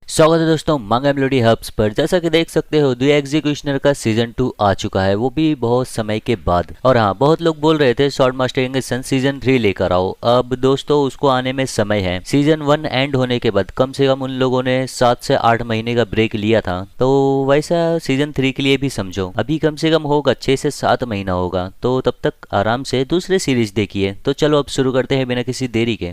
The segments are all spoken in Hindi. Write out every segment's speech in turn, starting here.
स्वागत है दोस्तों मांगा मेलोडी हब्स पर। जैसा कि देख सकते हो द एग्जीक्यूशनर का सीजन 2 आ चुका है, वो भी बहुत समय के बाद। और हाँ, बहुत लोग बोल रहे थे शॉर्ट मास्टरिंग सन सीजन 3 लेकर आओ। अब दोस्तों उसको आने में समय है। सीजन 1 एंड होने के बाद कम से कम उन लोगों ने 7 से 8 महीने का ब्रेक लिया था, तो वैसा सीजन 3 के लिए भी समझो अभी कम से कम होगा 6 से 7 महीना होगा, तो तब तक आराम से दूसरे सीरीज देखिए। तो चलो अब शुरू करते हैं बिना किसी देरी के।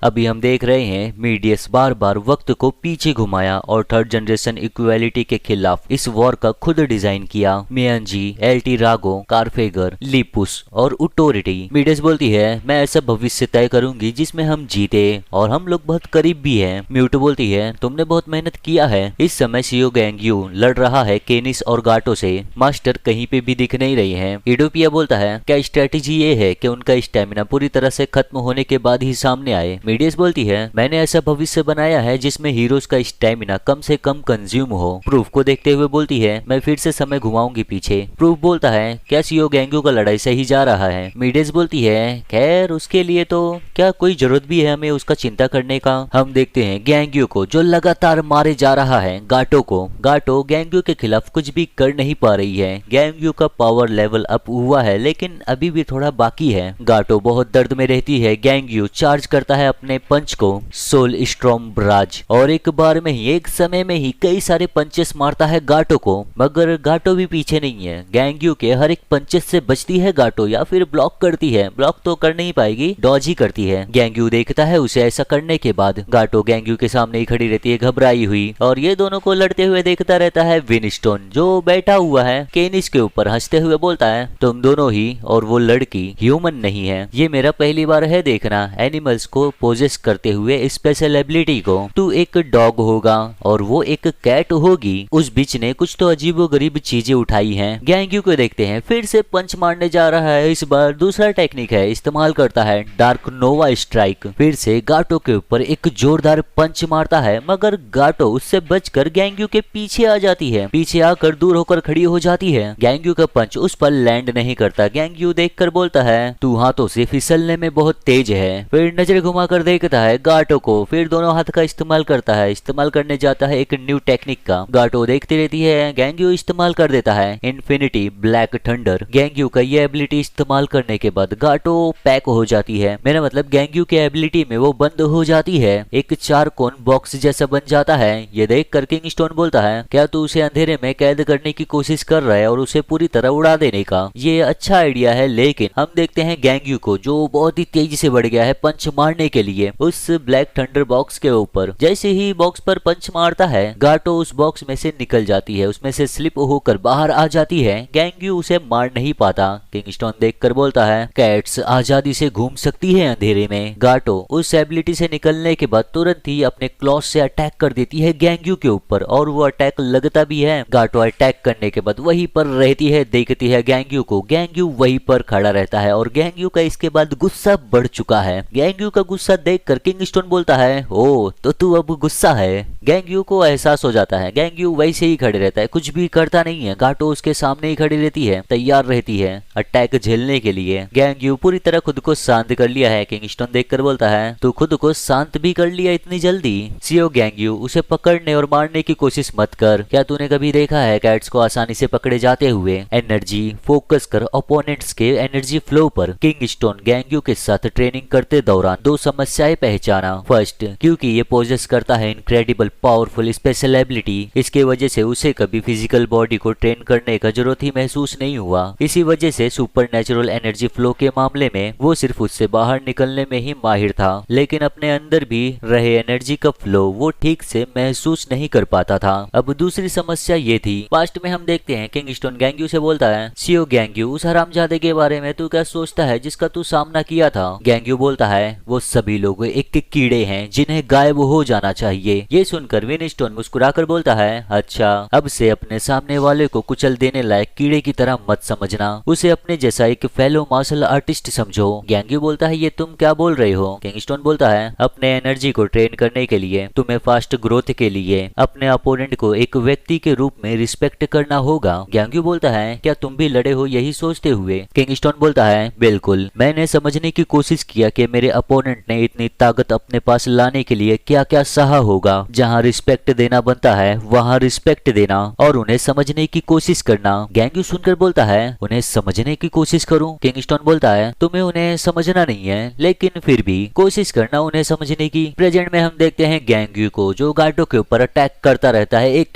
अभी हम देख रहे हैं मीडियस बार बार वक्त को पीछे घुमाया और थर्ड जनरेशन इक्वालिटी के खिलाफ इस वॉर का खुद डिजाइन किया। मियानजी, एलटी रागो, कारफेगर, लिपुस और उटोरिटी। मीडियस बोलती है मैं ऐसा भविष्य तय करूंगी जिसमें हम जीते और हम लोग बहुत करीब भी हैं। म्यूटो बोलती है तुमने बहुत मेहनत किया है। इस समय सीओ गैंग्यू लड़ रहा है केनिस और गाटो से। मास्टर कहीं पे भी दिख नहीं रही है। इडोपिया बोलता है क्या स्ट्रेटेजी ये है कि उनका स्टेमिना पूरी तरह से खत्म होने के बाद ही सामने आए। मीडियस बोलती है मैंने ऐसा भविष्य बनाया है जिसमें हीरोज का स्टेमिना कम से कम कंज्यूम हो। प्रूफ को देखते हुए बोलती है मैं फिर से समय घुमाऊंगी पीछे। प्रूफ बोलता है क्या सीओ गैंग्यू का लड़ाई सही जा रहा है। मीडियस बोलती है खैर उसके लिए तो क्या कोई जरूरत भी है हमें उसका चिंता करने का। हम देखते हैं गैंग्यू को जो लगातार मारे जा रहा है गाटो को। गाटो गैंग्यू के खिलाफ कुछ भी कर नहीं पा रही है। गैंग्यू का पावर लेवल अप हुआ है लेकिन अभी भी थोड़ा बाकी है। गाटो बहुत दर्द में रहती है। गैंग्यू चार्ज करता है अपने पंच को सोल स्ट्रॉम ब्राज और एक बार में ही एक समय में ही कई सारे पंचेस मारता है गाटो को, मगर गाटो भी पीछे नहीं है। गैंग्यू के हर एक पंचेस से बचती है गाटो या फिर ब्लॉक करती है। ब्लॉक तो कर नहीं पाएगी, डॉज ही करती है। गैंग्यू देखता है उसे ऐसा करने के बाद। गाटो गैंग्यू के सामने ही खड़ी रहती है घबराई हुई और ये दोनों को लड़ते हुए देखता रहता है विनस्टोन जो बैठा हुआ है केनिस के ऊपर। हंसते हुए बोलता है तुम दोनों ही और वो लड़की ह्यूमन नहीं है। ये मेरा पहली बार है देखना एनिमल्स को पोजेस करते हुए स्पेशल एबिलिटी को। तू एक डॉग होगा और वो एक कैट होगी। उस बीच ने कुछ तो अजीबोगरीब चीजें उठाई हैं। गैंग्यू को देखते हैं फिर से पंच मारने जा रहा है। इस बार दूसरा टेक्निक है, इस्तेमाल करता है डार्क नोवा स्ट्राइक। फिर से गाटो के ऊपर एक जोरदार पंच मारता है मगर गाटो उससे बचकर गैंग्यू के पीछे आ जाती है। पीछे आकर दूर होकर खड़ी हो जाती है। गैंग्यू का पंच उस पर लैंड नहीं करता। गैंग्यू देखकर बोलता है तू हाथों से फिसलने में बहुत तेज है। फिर नजर घुमाकर देखता है गाटो को, फिर दोनों हाथ का इस्तेमाल करता है। इस्तेमाल करने जाता है एक न्यू टेक्निक का। गाटो देखती रहती है। गैंग्यू इस्तेमाल कर देता है इन्फिनिटी ब्लैक थंडर। गैंग्यू का ये एबिलिटी इस्तेमाल करने के बाद गाटो पैक हो जाती है। मेरा मतलब गैंग्यू के एबिलिटी में वो बंद हो जाती है। एक 4 कोन बॉक्स जैसा बन जाता है। ये देख कर किंगस्टोन बोलता है क्या तू उसे अंधेरे में कैद करने की कोशिश कर रहा है और उसे पूरी तरह उड़ा देने का। ये अच्छा आइडिया है लेकिन हम देखते हैं गैंग्यू को जो बहुत ही तेजी से बढ़ गया है पंच मारने के लिए उस ब्लैक थंडर बॉक्स के ऊपर। जैसे ही बॉक्स पर पंच मारता है गाटो उस बॉक्स में से निकल जाती है, उसमें से स्लिप होकर बाहर आ जाती है। गैंग्यू उसे मार नहीं पाता। किंगस्टोन देखकर बोलता है कैट्स आजादी से घूम सकती है अंधेरे में। गाटो उस एबिलिटी से निकलने के बाद तुरंत ही अपने क्लॉस से अटैक कर देती है गैंग्यू के ऊपर और वो अटैक लगता भी है। गाटो अटैक करने के बाद वहीं पर रहती है, देखती है गैंग्यू को। गैंग्यू वहीं पर खड़ा रहता है और गैंग्यू का इसके बाद गुस्सा बढ़ चुका है। गैंग्यू का गुस्सा देखकर किंगस्टोन बोलता है ओ तो तू अब गुस्सा है। गैंग्यू को एहसास हो जाता है। गैंग्यू वैसे ही खड़े रहता है, कुछ भी करता नहीं है। गाटो उसके सामने ही खड़ी रहती है, तैयार रहती है अटैक झेलने के लिए। गैंग्यू पूरी तरह खुद को शांत कर लिया है। किंगस्टोन देखकर बोलता है तू खुद को शांत भी कर लिया इतनी जल्दी। सीओ गैंग्यू उसे पकड़ने और मारने की कोशिश मत कर। क्या तूने कभी देखा है कैट्स को आसानी से पकड़े जाते हुए। एनर्जी फोकस कर ओपोनेंट्स के एनर्जी फ्लो पर। किंगस्टोन गैंग्यू के साथ ट्रेनिंग करते दौरान 2 समस्याएं पहचाना। फर्स्ट, क्योंकि ये पोजेस करता है इनक्रेडिबल पावरफुल स्पेशल एबिलिटी, इसके वजह से उसे कभी फिजिकल बॉडी को ट्रेन करने का जरूरत ही महसूस नहीं हुआ। इसी वजह से सुपर नेचुरल एनर्जी फ्लो के मामले में वो सिर्फ उससे बाहर निकलने में ही माहिर था, लेकिन अपने अंदर भी रहे एनर्जी का फ्लो वो ठीक से महसूस नहीं कर पाता था। अब दूसरी समस्या ये थी। पास्ट में हम देखते हैं किंगस्टोन गैंग्यू से बोलता है सीओ गैंग्यू उस हरामजादे के बारे में तू क्या सोचता है जिसका तू सामना किया था। गैंग्यू बोलता है वो सभी सभी लोग एक कीड़े हैं जिन्हें गायब हो जाना चाहिए। ये सुनकर विनस्टन मुस्कुराकर बोलता है, अच्छा अब से अपने सामने वाले को कुचल देने लायक कीड़े की तरह मत समझना, उसे अपने जैसा एक फेलो मार्शल आर्टिस्ट समझो। गैंग्यू बोलता है, ये तुम क्या बोल रहे हो? किंगस्टोन बोलता है, अपने एनर्जी को ट्रेन करने के लिए तुम्हें फास्ट ग्रोथ के लिए अपने अपोनेंट को एक व्यक्ति के रूप में रिस्पेक्ट करना होगा। गैंग्यू बोलता है, क्या तुम भी लड़े हो यही सोचते हुए? किंगस्टोन बोलता है, बिल्कुल, मैंने समझने की कोशिश किया कि मेरे अपोनेंट ने इतनी ताकत अपने पास लाने के लिए क्या क्या सहा होगा। जहाँ रिस्पेक्ट देना बनता है वहाँ रिस्पेक्ट देना और उन्हें समझने की कोशिश करना। गैंग्यू सुनकर बोलता है, उन्हें समझने की कोशिश करूं? किंगस्टोन बोलता है, तुम्हें उन्हें समझना नहीं है, लेकिन फिर भी कोशिश करना उन्हें समझने की। प्रेजेंट में हम देखते हैं गैंग्यू को जो गाटो के ऊपर अटैक करता रहता है, एक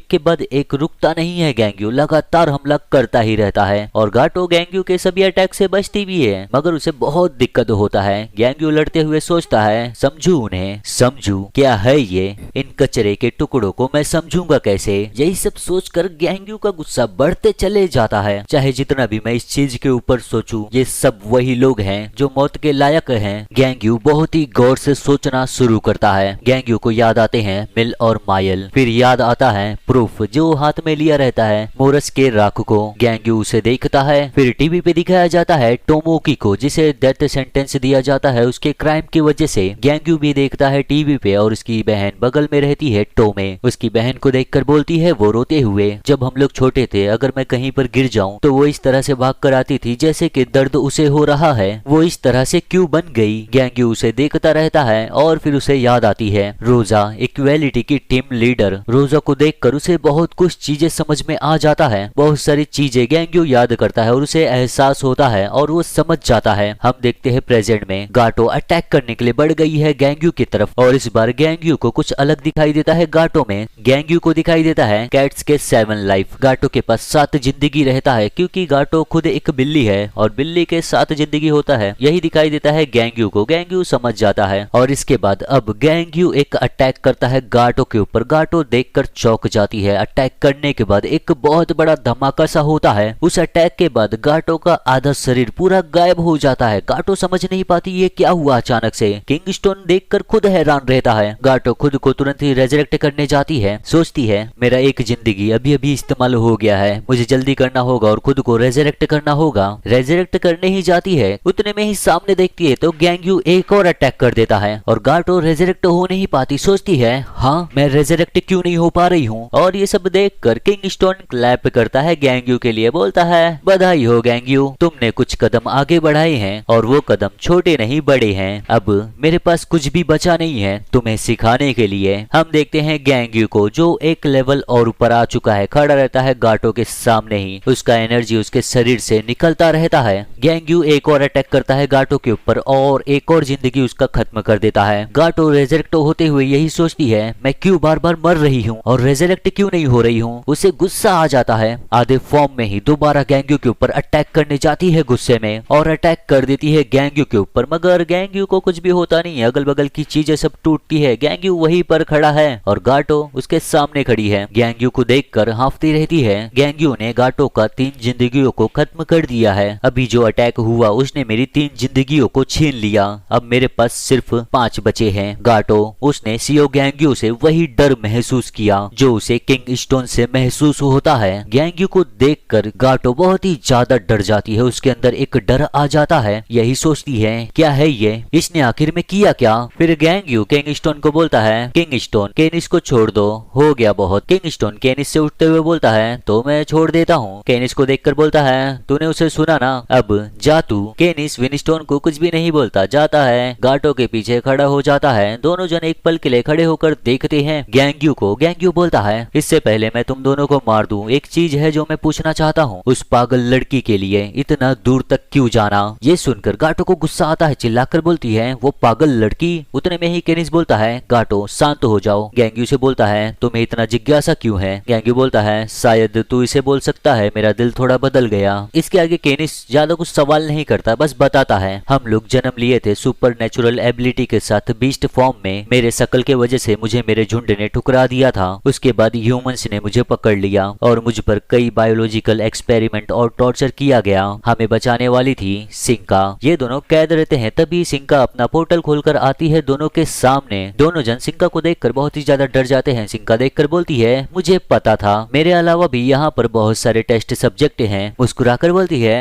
के बाद एक रुकता नहीं है। गैंग्यू लगातार हमला करता ही रहता है और गाटो गैंग्यू के सभी अटैक से बचती भी है, मगर उसे बहुत दिक्कत होता है। गैंग्यू लड़ते हुए सोचता है, समझू उन्हें, समझू क्या है ये, इन कचरे के टुकड़ों को मैं समझूंगा कैसे? यही सब सोचकर गैंग्यू का गुस्सा बढ़ते चले जाता है। चाहे जितना भी मैं इस चीज के ऊपर सोचूं, ये सब वही लोग हैं जो मौत के लायक हैं। गैंग्यू बहुत ही गौर से सोचना शुरू करता है। गैंग्यू को याद आते हैं मिल और मायल, फिर याद आता है प्रूफ जो हाथ में लिया रहता है मोरस के राख को। गैंग्यू उसे देखता है। फिर टीवी पे दिखाया जाता है टोमोकी को, जिसे डेथ सेंटेंस दिया जाता है उसके क्राइम की वजह से। गैंग्यू भी देखता है टीवी पे और उसकी बहन बगल में रहती है टोमे। उसकी बहन को देखकर बोलती है वो रोते हुए, जब हम लोग छोटे थे अगर मैं कहीं पर गिर जाऊं तो वो इस तरह से भाग कर आती थी जैसे कि दर्द उसे हो रहा है, वो इस तरह से क्यों बन गई? गैंग्यू उसे देखता रहता है और फिर उसे याद आती है रोजा, इक्वालिटी की टीम लीडर। रोजा को देखकर उसे बहुत कुछ चीजें समझ में आ जाता है, बहुत सारी चीजें गैंग्यू याद करता है और उसे एहसास होता है और वो समझ जाता है। हम देखते हैं प्रेजेंट में गाटो अटैक करने के लिए बढ़ गई है गैंग्यू की तरफ और इस बार गैंग्यू को कुछ अलग दिखाई देता है। गाटो में गैंग्यू को दिखाई देता है कैट्स के 7 लाइफ। गाटो के पास 7 जिंदगी रहता है क्योंकि गाटो खुद एक बिल्ली है और बिल्ली के 7 जिंदगी होता है, यही दिखाई देता है गैंग्यू को। गैंग्यू समझ जाता है और इसके बाद अब गैंग्यू एक अटैक करता है गाटो के ऊपर। गाटो देखकर चौंक जाती है। अटैक करने के बाद एक बहुत बड़ा धमाका सा होता है। उस अटैक के बाद गाटो का आधा शरीर पूरा गायब हो जाता है। गाटो समझ नहीं पाती ये क्या हुआ अचानक से। किंगस्टोन देखकर खुद हैरान रहता है। गाटो खुद को तुरंत ही रेजरेक्ट करने जाती है, सोचती है मेरा एक जिंदगी अभी अभी इस्तेमाल हो गया है, मुझे जल्दी करना होगा और खुद को रेजरेक्ट करना होगा। रेजरेक्ट करने ही जाती है, उतने में ही सामने देखती है तो गैंग्यू एक और अटैक कर देता है और गाटो रेजरेक्ट हो नहीं पाती। सोचती है हाँ मैं रेजरेक्ट क्यों नहीं हो पा रही हूँ। और ये सब देखकर किंगस्टोन क्लैप करता है गैंग्यू के लिए, बोलता है बधाई हो गैंग्यू, तुमने कुछ कदम आगे बढ़ाए हैं और वो कदम छोटे नहीं बड़े हैं। अब मेरे पास कुछ भी बचा नहीं है तुम्हें सिखाने के लिए। हम देखते हैं गैंग्यू को जो एक लेवल और ऊपर आ चुका है, खड़ा रहता है गाटो के सामने ही, उसका एनर्जी उसके शरीर से निकलता रहता है। गैंग्यू एक और अटैक करता है गाटो के ऊपर और एक और जिंदगी उसका खत्म कर देता है। गाटो रेजरेक्ट होते हुए यही सोचती है मैं क्यों बार बार मर रही हूँ और रेजरेक्ट क्यों नहीं हो रही हूँ। उसे गुस्सा आ जाता है, आधे फॉर्म में ही दोबारा गैंग्यू के ऊपर अटैक करने जाती है गुस्से में और अटैक कर देती है गैंग्यू के ऊपर, मगर गैंग्यू को कुछ भी होता नहीं है। अगल बगल की चीजें सब टूटती है। गैंग्यू वहीं पर खड़ा है और गाटो उसके सामने खड़ी है। गैंग्यू को देखकर हांफती रहती है। गैंग्यू ने गाटो का 3 जिंदगियों को खत्म कर दिया है। अभी जो अटैक हुआ उसने मेरी 3 जिंदगियों को छीन लिया, अब मेरे पास सिर्फ 5 बचे हैं। गाटो उसने सीओ गैंग्यू से वही डर महसूस किया जो उसे किंगस्टोन से महसूस होता है। गैंग्यू को देखकर गाटो बहुत ही ज्यादा डर जाती है, उसके अंदर एक डर आ जाता है। यही सोचती है क्या है ये, इसने आखिर में किया क्या। फिर गैंग्यू किंगस्टोन को बोलता है किंगस्टोन केनिस को छोड़ दो, हो गया बहुत। किंगस्टोन केनिस से उठते हुए बोलता है तो मैं छोड़ देता हूँ। केनिस को देखकर बोलता है तूने उसे सुना ना, अब जा तू। केनिस विनस्टोन को कुछ भी नहीं बोलता, जाता है गाटो के पीछे खड़ा हो जाता है। दोनों जन एक पल के लिए खड़े होकर देखते हैं गैंग्यू को। गैंग्यू बोलता है इससे पहले मैं तुम दोनों को मार दूं, एक चीज है जो मैं पूछना चाहता हूँ, उस पागल लड़की के लिए इतना दूर तक क्यों जाना। ये सुनकर गाटो को गुस्सा आता है, चिल्लाकर बोलती है वो पागल लड़की। उतने में ही केनिस बोलता है गाटो शांत हो जाओ। गैंग्यू से बोलता है तुम्हें इतना जिज्ञासा क्यों है। गैंग्यू बोलता है शायद तू इसे बोल सकता है मेरा दिल थोड़ा बदल गया। इसके आगे केनिस ज्यादा कुछ सवाल नहीं करता, बस बताता है हम लोग जन्म लिए थे सुपर नेचुरल एबिलिटी के साथ बीस्ट फॉर्म में, मेरे शकल के वजह से मुझे मेरे झुंड ने ठुकरा दिया था। उसके बाद ह्यूमंस ने मुझे पकड़ लिया और मुझ पर कई बायोलॉजिकल एक्सपेरिमेंट और टॉर्चर किया गया। हमें बचाने वाली थी सिंका। ये दोनों कैद रहते हैं, तभी सिंका अपना पोर्टल खोलकर आती है दोनों के सामने। दोनों जन सिंका को देखकर बहुत ही ज्यादा डर जाते हैं। सिंका देखकर बोलती है, मुझे पता था, मेरे अलावा भी यहाँ पर बहुत सारे टेस्ट सब्जेक्ट हैं। मुस्कुराकर बोलती है,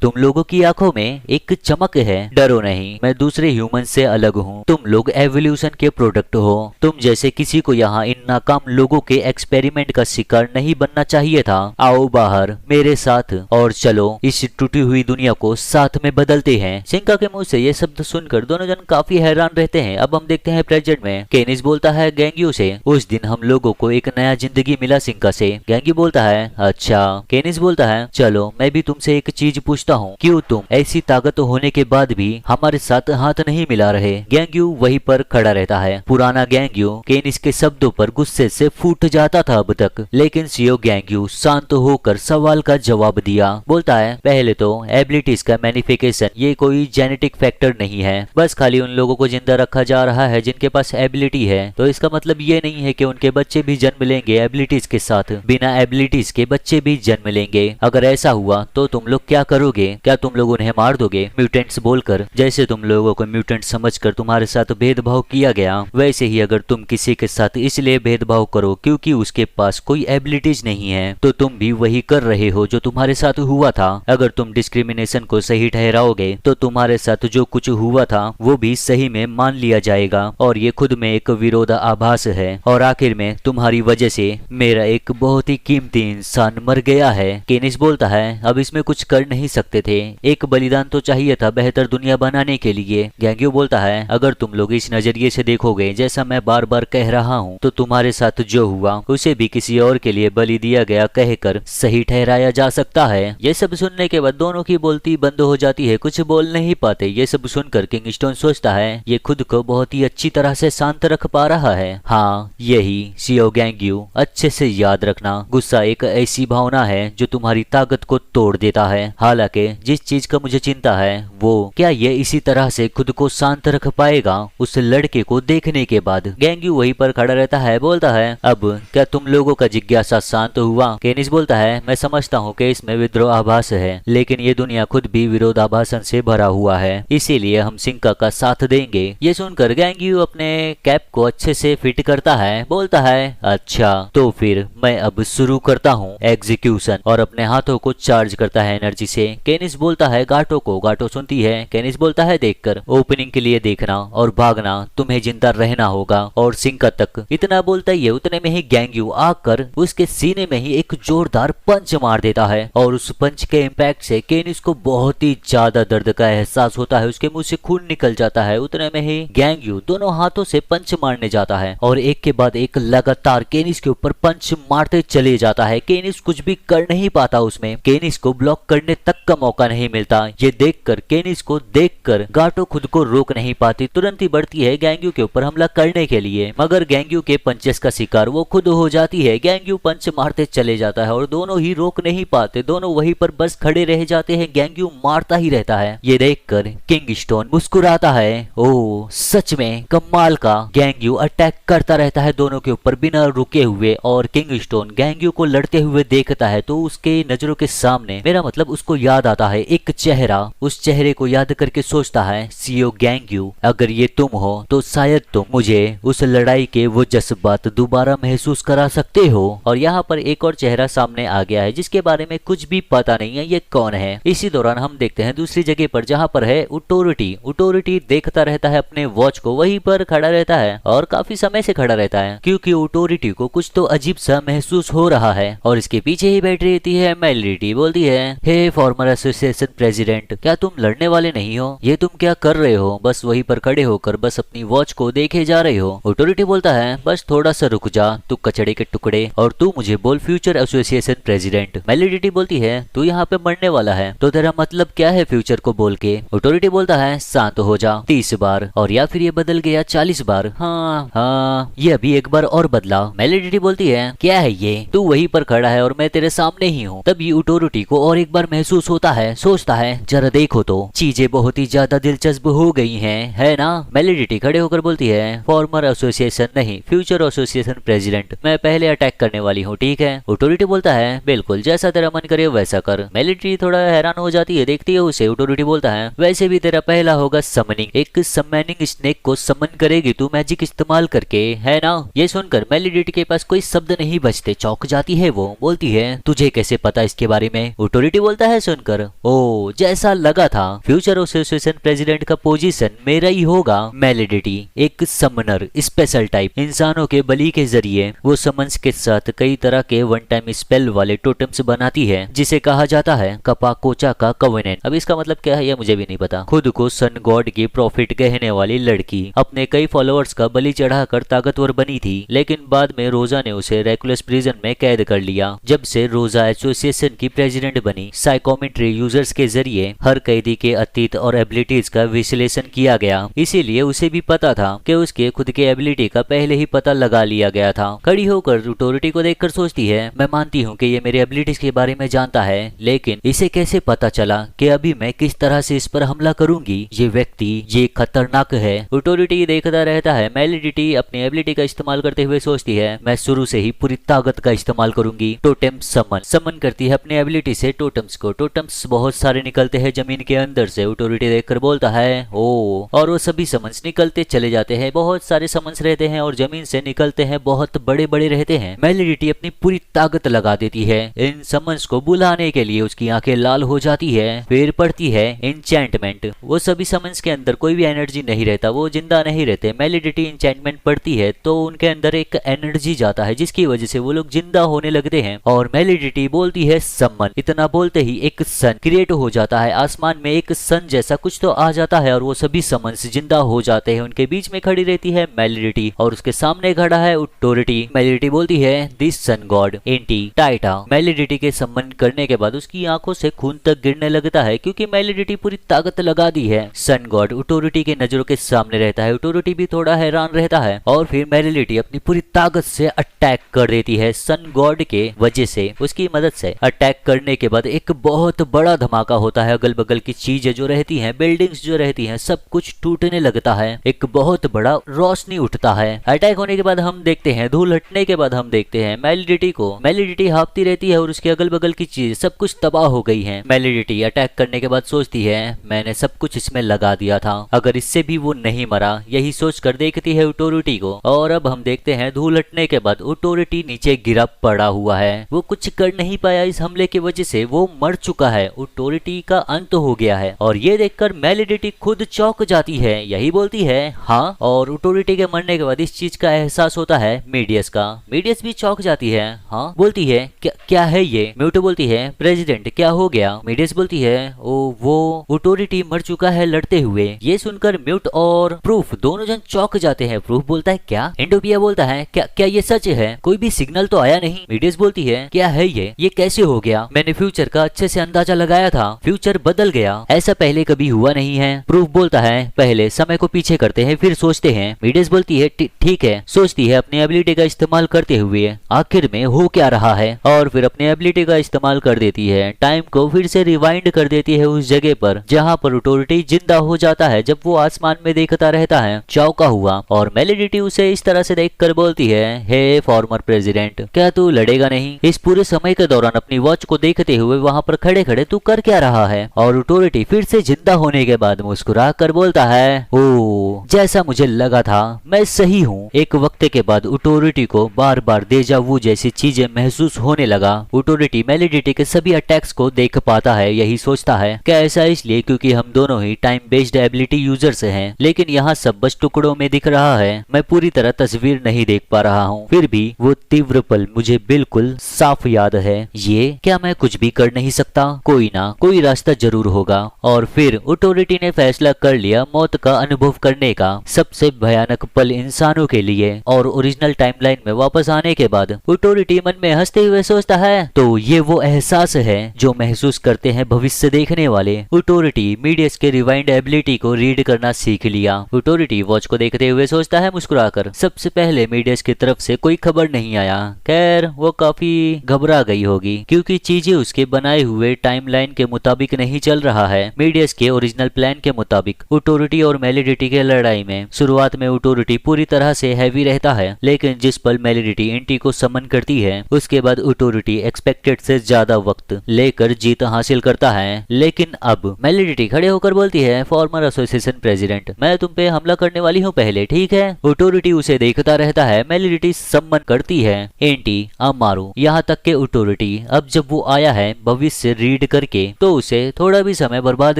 तुम लोगों की आंखों में एक चमक है, डरो नहीं, मैं दूसरे ह्यूमन से अलग हूँ। तुम लोग एवोल्यूशन के प्रोडक्ट हो। तुम जैसे किसी को यहाँ इन नाकाम लोगों के एक्सपेरिमेंट का शिकार नहीं बनना चाहिए था। आओ बाहर मेरे साथ और चलो इस टूटी हुई दुनिया को साथ में बदलते हैं। सिंका के मुंह से ये शब्द सुनकर दोनों जन काफी हैरान रहते हैं। अब हम देखते हैं प्रेजेंट में। केनिस बोलता है गैंग्यू से, उस दिन हम लोगों को एक नया जिंदगी मिला सिंका से। गैंग्यू बोलता है, अच्छा। केनिस बोलता है, चलो मैं भी तुमसे एक चीज पूछता हूँ, क्यों तुम ऐसी ताकत होने के बाद भी हमारे साथ हाथ नहीं मिला रहे? गैंग्यू वहीं पर खड़ा रहता है। पुराना गैंग्यू केनिस के शब्दों पर गुस्से से फूट जाता था अब तक, लेकिन सीओ गैंग्यू शांत होकर सवाल का जवाब दिया। बोलता है, पहले तो एबिलिटीज का मैनिफिकेशन ये कोई जेनेटिक फैक्टर नहीं है, बस खाली उन लोगों को जिंदा रखा जा रहा है जिनके पास एबिलिटी है। तो इसका मतलब ये नहीं है कि उनके बच्चे भी जन्म लेंगे एबिलिटीज के साथ, बिना एबिलिटीज के बच्चे भी जन्म लेंगे। अगर ऐसा हुआ तो तुम लोग क्या करोगे? क्या तुम लोग उन्हें मार दोगे म्यूटेंट्स बोलकर? जैसे तुम लोगों को म्यूटेंट समझकर तुम्हारे साथ भेदभाव किया गया, वैसे ही अगर तुम किसी के साथ इसलिए भेदभाव करो क्योंकि उसके पास कोई एबिलिटीज नहीं है, तो तुम भी वही कर रहे हो जो तुम्हारे साथ हुआ था। अगर तुम डिस्क्रिमिनेशन को सही ठहराओगे तो तुम्हारे साथ जो कुछ हुआ था वो भी सही में मान लिया जाएगा, और ये खुद में एक विरोधाभास है। और आखिर में तुम्हारी वजह से मेरा एक बहुत ही कीमती इंसान मर गया है। केनिस बोलता है, अब इसमें कुछ कर नहीं सकते थे, एक बलिदान तो चाहिए था बेहतर दुनिया बनाने के लिए। गैंग्यू बोलता है, अगर तुम लोग इस नजरिए से देखोगे जैसा मैं बार बार कह रहा हूँ, तो तुम्हारे साथ जो हुआ उसे भी किसी और के लिए बलि दिया गया कहकर सही ठहराया जा सकता है। ये सब सुनने के बाद दोनों की बोलती बंद हो जाती है, कुछ बोल नहीं पाते। ये सब सुनकर किंगस्टोन सोचता है, ये खुद को बहुत ही अच्छी तरह से शांत रख पा रहा है। हाँ, यही सीओ गैंग्यू, अच्छे से याद रखना, गुस्सा एक ऐसी भावना है जो तुम्हारी ताकत को तोड़ देता है। हालांकि जिस चीज का मुझे चिंता है वो क्या ये इसी तरह से खुद को शांत रख पाएगा उस लड़के को देखने के बाद। गैंग्यू वहीं पर खड़ा रहता है, बोलता है, अब क्या तुम लोगों का जिज्ञासा शांत हुआ? केनिस बोलता है, मैं समझता हूँ कि इसमें विद्रोहाभास है, लेकिन ये दुनिया खुद भी विरोधाभासन से भरा हुआ है, इसीलिए हम सिंका का साथ देंगे। ये सुनकर गैंग्यू अपने कैप को अच्छे से फिट करता है, बोलता है, अच्छा तो फिर मैं अब शुरू करता हूँ एग्जीक्यूशन, और अपने हाथों को चार्ज करता है एनर्जी से। केनिस बोलता है गाटो को। गाटो सुनती है। केनिस बोलता है, देखकर ओपनिंग के लिए देखना और भागना, तुम्हें जिंदा रहना होगा और सिंका तक। इतना बोलता ही है, उतने में ही गैंग्यू आकर उसके सीने में ही एक जोरदार पंच मार देता है, और उस पंच के इम्पैक्ट से केनिस को बहुत ही ज्यादा दर्द का एहसास होता है। उसके मुंह से खून निकल जाता है। उतने में ही गैंग्यू दोनों हाथों से पंच मारने जाता है, और एक के बाद एक लगातार केनिस के ऊपर पंच मारते चले जाता है। केनिस कुछ भी कर नहीं पाता, उसमें केनिस को ब्लॉक करने तक का मौका नहीं मिलता। ये देखकर, केनिस को देखकर गाटो खुद को रोक नहीं पाती, तुरंत ही बढ़ती है गैंग्यू के ऊपर हमला करने के लिए, मगर गैंग्यू के पंचेस का शिकार वो खुद हो जाती है। गैंग्यू पंच मारते चले जाता है और दोनों ही रोक नहीं पाते, दोनों वहीं पर बस खड़े रह जाते हैं। गैंग्यू मारता ही रहता है। ये देखकर किंगस्टोन मुस्कुराता है, ओ सच में कमाल का। गैंग्यू अटैक करता रहता है दोनों के ऊपर बिना रुके हुए, और किंगस्टोन गैंग्यू को लड़ते हुए देखता है तो उसके नजरों के सामने, मेरा मतलब उसको याद आता है एक चेहरा। उस चेहरे को याद करके सोचता है, सीओ गैंग्यू, अगर ये तुम हो तो शायद तुम मुझे उस लड़ाई के वो जज्बात दोबारा महसूस करा सकते हो। और यहाँ पर एक और चेहरा सामने आ गया है जिसके बारे में कुछ भी पता नहीं है ये कौन है। इसी दौरान हम देखते हैं दूसरी जगह पर जहाँ पर है ऑटोरिटी। ऑटोरिटी देखता रहता है अपने वॉच को, वहीं पर खड़ा रहता है और काफी समय से खड़ा रहता है, क्योंकि ऑटोरिटी को कुछ तो अजीब सा महसूस हो रहा है। और इसके पीछे ही बैठ रहती है मेलिडिटी। बोलती है, हे फॉर्मर एसोसिएशन प्रेसिडेंट, क्या तुम लड़ने वाले नहीं हो? ये तुम क्या कर रहे हो? बस वहीं पर खड़े होकर बस अपनी वॉच को देखे जा रहे हो। ऑटोरिटी बोलता है, बस थोड़ा सा रुक जा, तू कचड़े के टुकड़े, और तू मुझे बोल फ्यूचर एसोसिएशन प्रेसिडेंट। मेलिडिटी बोलती है, तू यहाँ पे मरने वाला है तो तेरा मतलब क्या है फ्यूचर को बोल के? ऑटोरिटी बोलता है, शांत हो जा 30 बार, और या फिर ये बदल गया 40 बार। हाँ हाँ, ये अभी एक बार और बदला। मेलिडिटी बोलती है, क्या है ये? तू वहीं पर खड़ा है और मैं तेरे सामने ही हूँ। तब ये ऑटोरिटी को और एक बार महसूस होता है, सोचता है, जरा देखो तो चीजें बहुत ही ज्यादा दिलचस्प हो गई हैं, है ना? मेलिडिटी खड़े होकर बोलती है, फॉर्मर एसोसिएशन नहीं, फ्यूचर एसोसिएशन प्रेसिडेंट, मैं पहले अटैक करने वाली हूँ, ठीक है? ऑटोरिटी बोलता है, बिल्कुल, जैसा तेरा मन करे वैसा कर। मेलिडिटी थोड़ा हैरान हो जाती है, देखती है उसे। ऑटोरिटी बोलता है, वैसे भी तेरा पहला होगा समनिंग। एक समनिंग स्नेक को समन करेगी तू मैजिक इस्तेमाल करके, है ना। ये सुनकर मेलिडिटी के पास कोई शब्द नहीं बचते, चौंक जाती है। वो बोलती है तुझे कैसे पता इसके बारे में। ऑटोरिटी बोलता है सुनकर, ओ जैसा लगा था, फ्यूचर एसोसिएशन प्रेसिडेंट का पोजीशन मेरा ही होगा। मेलिडिटी एक समनर स्पेशल टाइप, इंसानों के बलि के जरिए वो समन्स के साथ कई तरह के वन टाइम स्पेल वाले टोटम्स बनाती है, जिसे कहा जाता है कपाकोचा का कवेनेंट। अब इसका मतलब क्या है यह मुझे भी नहीं पता। खुद को सन गॉड की प्रॉफिट कहने वाली लड़की अपने कई फॉलोअर्स का बलि चढ़ाकर ताकतवर बनी थी, लेकिन बाद में रोजा ने उसे रेकुलस प्रिजन में कैद कर लिया। जब से रोजा एसोसिएशन की प्रेसिडेंट बनी, साइकोमेट्री यूजर्स के जरिए हर कैदी के अतीत और एबिलिटीज का विश्लेषण किया गया, इसीलिए उसे भी पता था कि उसके खुद के एबिलिटी का पहले ही पता लगा लिया गया था। खड़ी होकर ऑटोरिटी को देखकर सोचती है, मैं मानती हूँ कि ये मेरे एबिलिटीज के बारे में जानता है, लेकिन इसे कैसे पता चला कि अभी मैं किस तरह से इस पर हमला करूंगी। ये व्यक्ति ये खतरनाक है। ऑटोरिटी देखता रहता है। मेलिडिटी अपनी एबिलिटी का इस्तेमाल करते हुए सोचती है, मैं शुरू से ही पूरी ताकत का इस्तेमाल करूंगी। टोटेम समन करती है अपनी एबिलिटी से टोटम्स को। टोटम्स बहुत सारे निकलते हैं जमीन के अंदर से। ऑटोरिटी देखकर बोलता है ओ, और वो सभी समन्स निकलते चले जाते हैं। बहुत सारे समन्स रहते हैं और जमीन से निकलते हैं, बहुत बड़े बड़े रहते हैं। मेलिडिटी अपनी पूरी ताकत लगा देती है इन समन्स को बुलाने के लिए। उसकी आंखें लाल हो जाती है। फिर पड़ती है इंचेंटमेंट। वो सभी समन्स के अंदर कोई भी एनर्जी नहीं रहता, वो जिंदा नहीं रहते। मेलिडिटी इंचेंटमेंट पड़ती है तो उनके अंदर एक एनर्जी जाता है, जिसकी वजह से वो लोग जिंदा होने लगते हैं। और मेलिडिटी बोलती है समन। इतना बोलते ही एक सन क्रिएट हो जाता है। आसमान में एक सन जैसा कुछ तो आ जाता है और वो सभी समन्स जिंदा हो जाते हैं। उनके बीच में खड़ी रहती है मेलिडिटी और उसके सामने खड़ा है ऑटोरिटी। मेलिडिटी बोलती है दिस सन गॉड एंटी टाइटा। मेलिडिटी के सम्मन करने के बाद उसकी आंखों से खून तक गिरने लगता है, क्योंकि मेलिडिटी पूरी ताकत लगा दी है। सन गॉड ऑटोरिटी के नजरों के सामने रहता है। ऑटोरिटी भी थोड़ा हैरान रहता है और फिर मेलिडिटी अपनी पूरी ताकत से अटैक कर देती है। सन गॉड के वजह से, उसकी मदद से अटैक करने के बाद एक बहुत बड़ा धमाका होता है। अगल बगल की चीजें जो रहती हैं, बिल्डिंग्स जो रहती हैं, सब कुछ टूटने लगता है। एक बहुत बड़ा रोशनी उठता है। अटैक होने के बाद हम देखते हैं, धूल हटने के बाद हम देखते हैं मेलिडिटी को। मेलिडिटी हाँफती रहती है और उसके अगल बगल की चीज सब कुछ तबाह हो गई है। मेलिडिटी अटैक करने के बाद सोचती है, मैंने सब कुछ इसमें लगा दिया था, अगर इससे भी वो नहीं मरा। यही सोचकर देखती है ऑटोरिटी को। और अब हम देखते हैं धूल हटने के बाद ऑटोरिटी नीचे गिरा पड़ा हुआ है। वो कुछ कर नहीं पाया, इस हमले की वजह से वो मर चुका है। ऑटोरिटी का अंत हो गया है। और ये देखकर मेलिडिटी खुद चौंक जाती है। यही बोलती है हाँ। और ऑटोरिटी के मरने के बाद इस चीज का एहसास होता है मीडियस का। मीडियस भी चौंक जाती है। हाँ बोलती है क्या है ये। म्यूटो बोलती है प्रेसिडेंट क्या हो गया। मीडियस बोलती है ओ वो ऑटोरिटी मर चुका है लड़ते हुए। ये सुनकर म्यूट और प्रूफ दोनों जन चौंक जाते हैं। प्रूफ बोलता है क्या। एंडोपिया बोलता है क्या ये सच है, कोई भी सिग्नल तो आया नहीं। मीडियस बोलती है क्या है ये कैसे हो गया। मैंने फ्यूचर का अच्छे से अंदाजा लगाया था, फ्यूचर बदल गया, ऐसा पहले कभी हुआ नहीं है। प्रूफ बोलता है पहले समय को पीछे करते हैं फिर सोचते हैं। मीडियस बोलती है ठीक है। सोचती है अपनी एबिलिटी का इस्तेमाल करते हुए आखिर में हो क्या रहा है, और फिर अपनी एबिलिटी का इस्तेमाल कर देती है। टाइम को फिर से रिवाइंड कर देती है उस जगह पर जहाँ पर ऑटोरिटी जिंदा हो जाता है, जब वो आसमान में देखता रहता है चौंका हुआ। और मेलिडिटी उसे इस तरह से देखकर बोलती है हे फॉर्मर प्रेसिडेंट, क्या तू लड़ेगा नहीं। इस पूरे समय के दौरान अपनी वॉच को देखते हुए वहाँ पर खड़े खड़े तू कर क्या रहा है। और ऑटोरिटी फिर से जिंदा होने के बाद मुस्कुरा कर बोलता है ओ जैसा मुझे लगा था मैं सही हूँ। एक वक्त के बाद ऑटोरिटी को बार बार डेजा वू जैसी चीजें महसूस होने लगा। ऑटोरिटी मेलिडिटी के सभी अटैक्स को देख पाता है। यही सोचता है क्या ऐसा इसलिए क्योंकि हम दोनों ही टाइम बेस्ड एबिलिटी यूजर्स हैं, लेकिन यहाँ सब बस टुकड़ों में दिख रहा है, मैं पूरी तरह तस्वीर नहीं देख पा रहा हूँ। फिर भी वो तीव्र पल मुझे बिल्कुल साफ याद है। ये क्या मैं कुछ भी कर नहीं सकता, कोई ना कोई रास्ता जरूर होगा। और फिर ऑटोरिटी ने फैसला कर लिया मौत का अनुभव करने का। सबसे भयानक पल इंसानों के लिए। और ओरिजिनल टाइमलाइन में वापस आने के बाद ऑटोरिटी मन में हंसते हुए सोचता है तो ये वो एहसास है जो महसूस करते हैं भविष्य देखने वाले। ऑटोरिटी मीडियस के रिवाइंड एबिलिटी को रीड करना सीख लिया। ऑटोरिटी वॉच को देखते हुए सोचता है मुस्कुराकर, सबसे पहले मीडियस की तरफ से कोई खबर नहीं आया। खैर वो काफी घबरा गई होगी क्योंकि चीजें उसके बनाए हुए टाइमलाइन के मुताबिक नहीं चल रहा है। मीडियस के ओरिजिनल प्लान के मुताबिक ऑटोरिटी और मेलिडिटी के लड़ाई में शुरुआत में ऑटोरिटी पूरी तरह से हैवी रहता है, लेकिन जिस पल मेलिडिटी एंटी को समन करती है उसके बाद ऑटोरिटी एक्सपेक्टेड से ज्यादा वक्त लेकर जीत हासिल करता है। लेकिन अब मेलिडिटी खड़े होकर बोलती है, फॉर्मर एसोसिएशन प्रेसिडेंट, मैं तुम पे हमला करने वाली हूँ पहले, ठीक है। ऑथोरिटी उसे देखता रहता है। मेलिडिटी सम्मन करती है, एंटी अब मारो। यहाँ तक के ऑथोरिटी अब जब वो आया है भविष्य रीड करके, तो उसे थोड़ा भी समय बर्बाद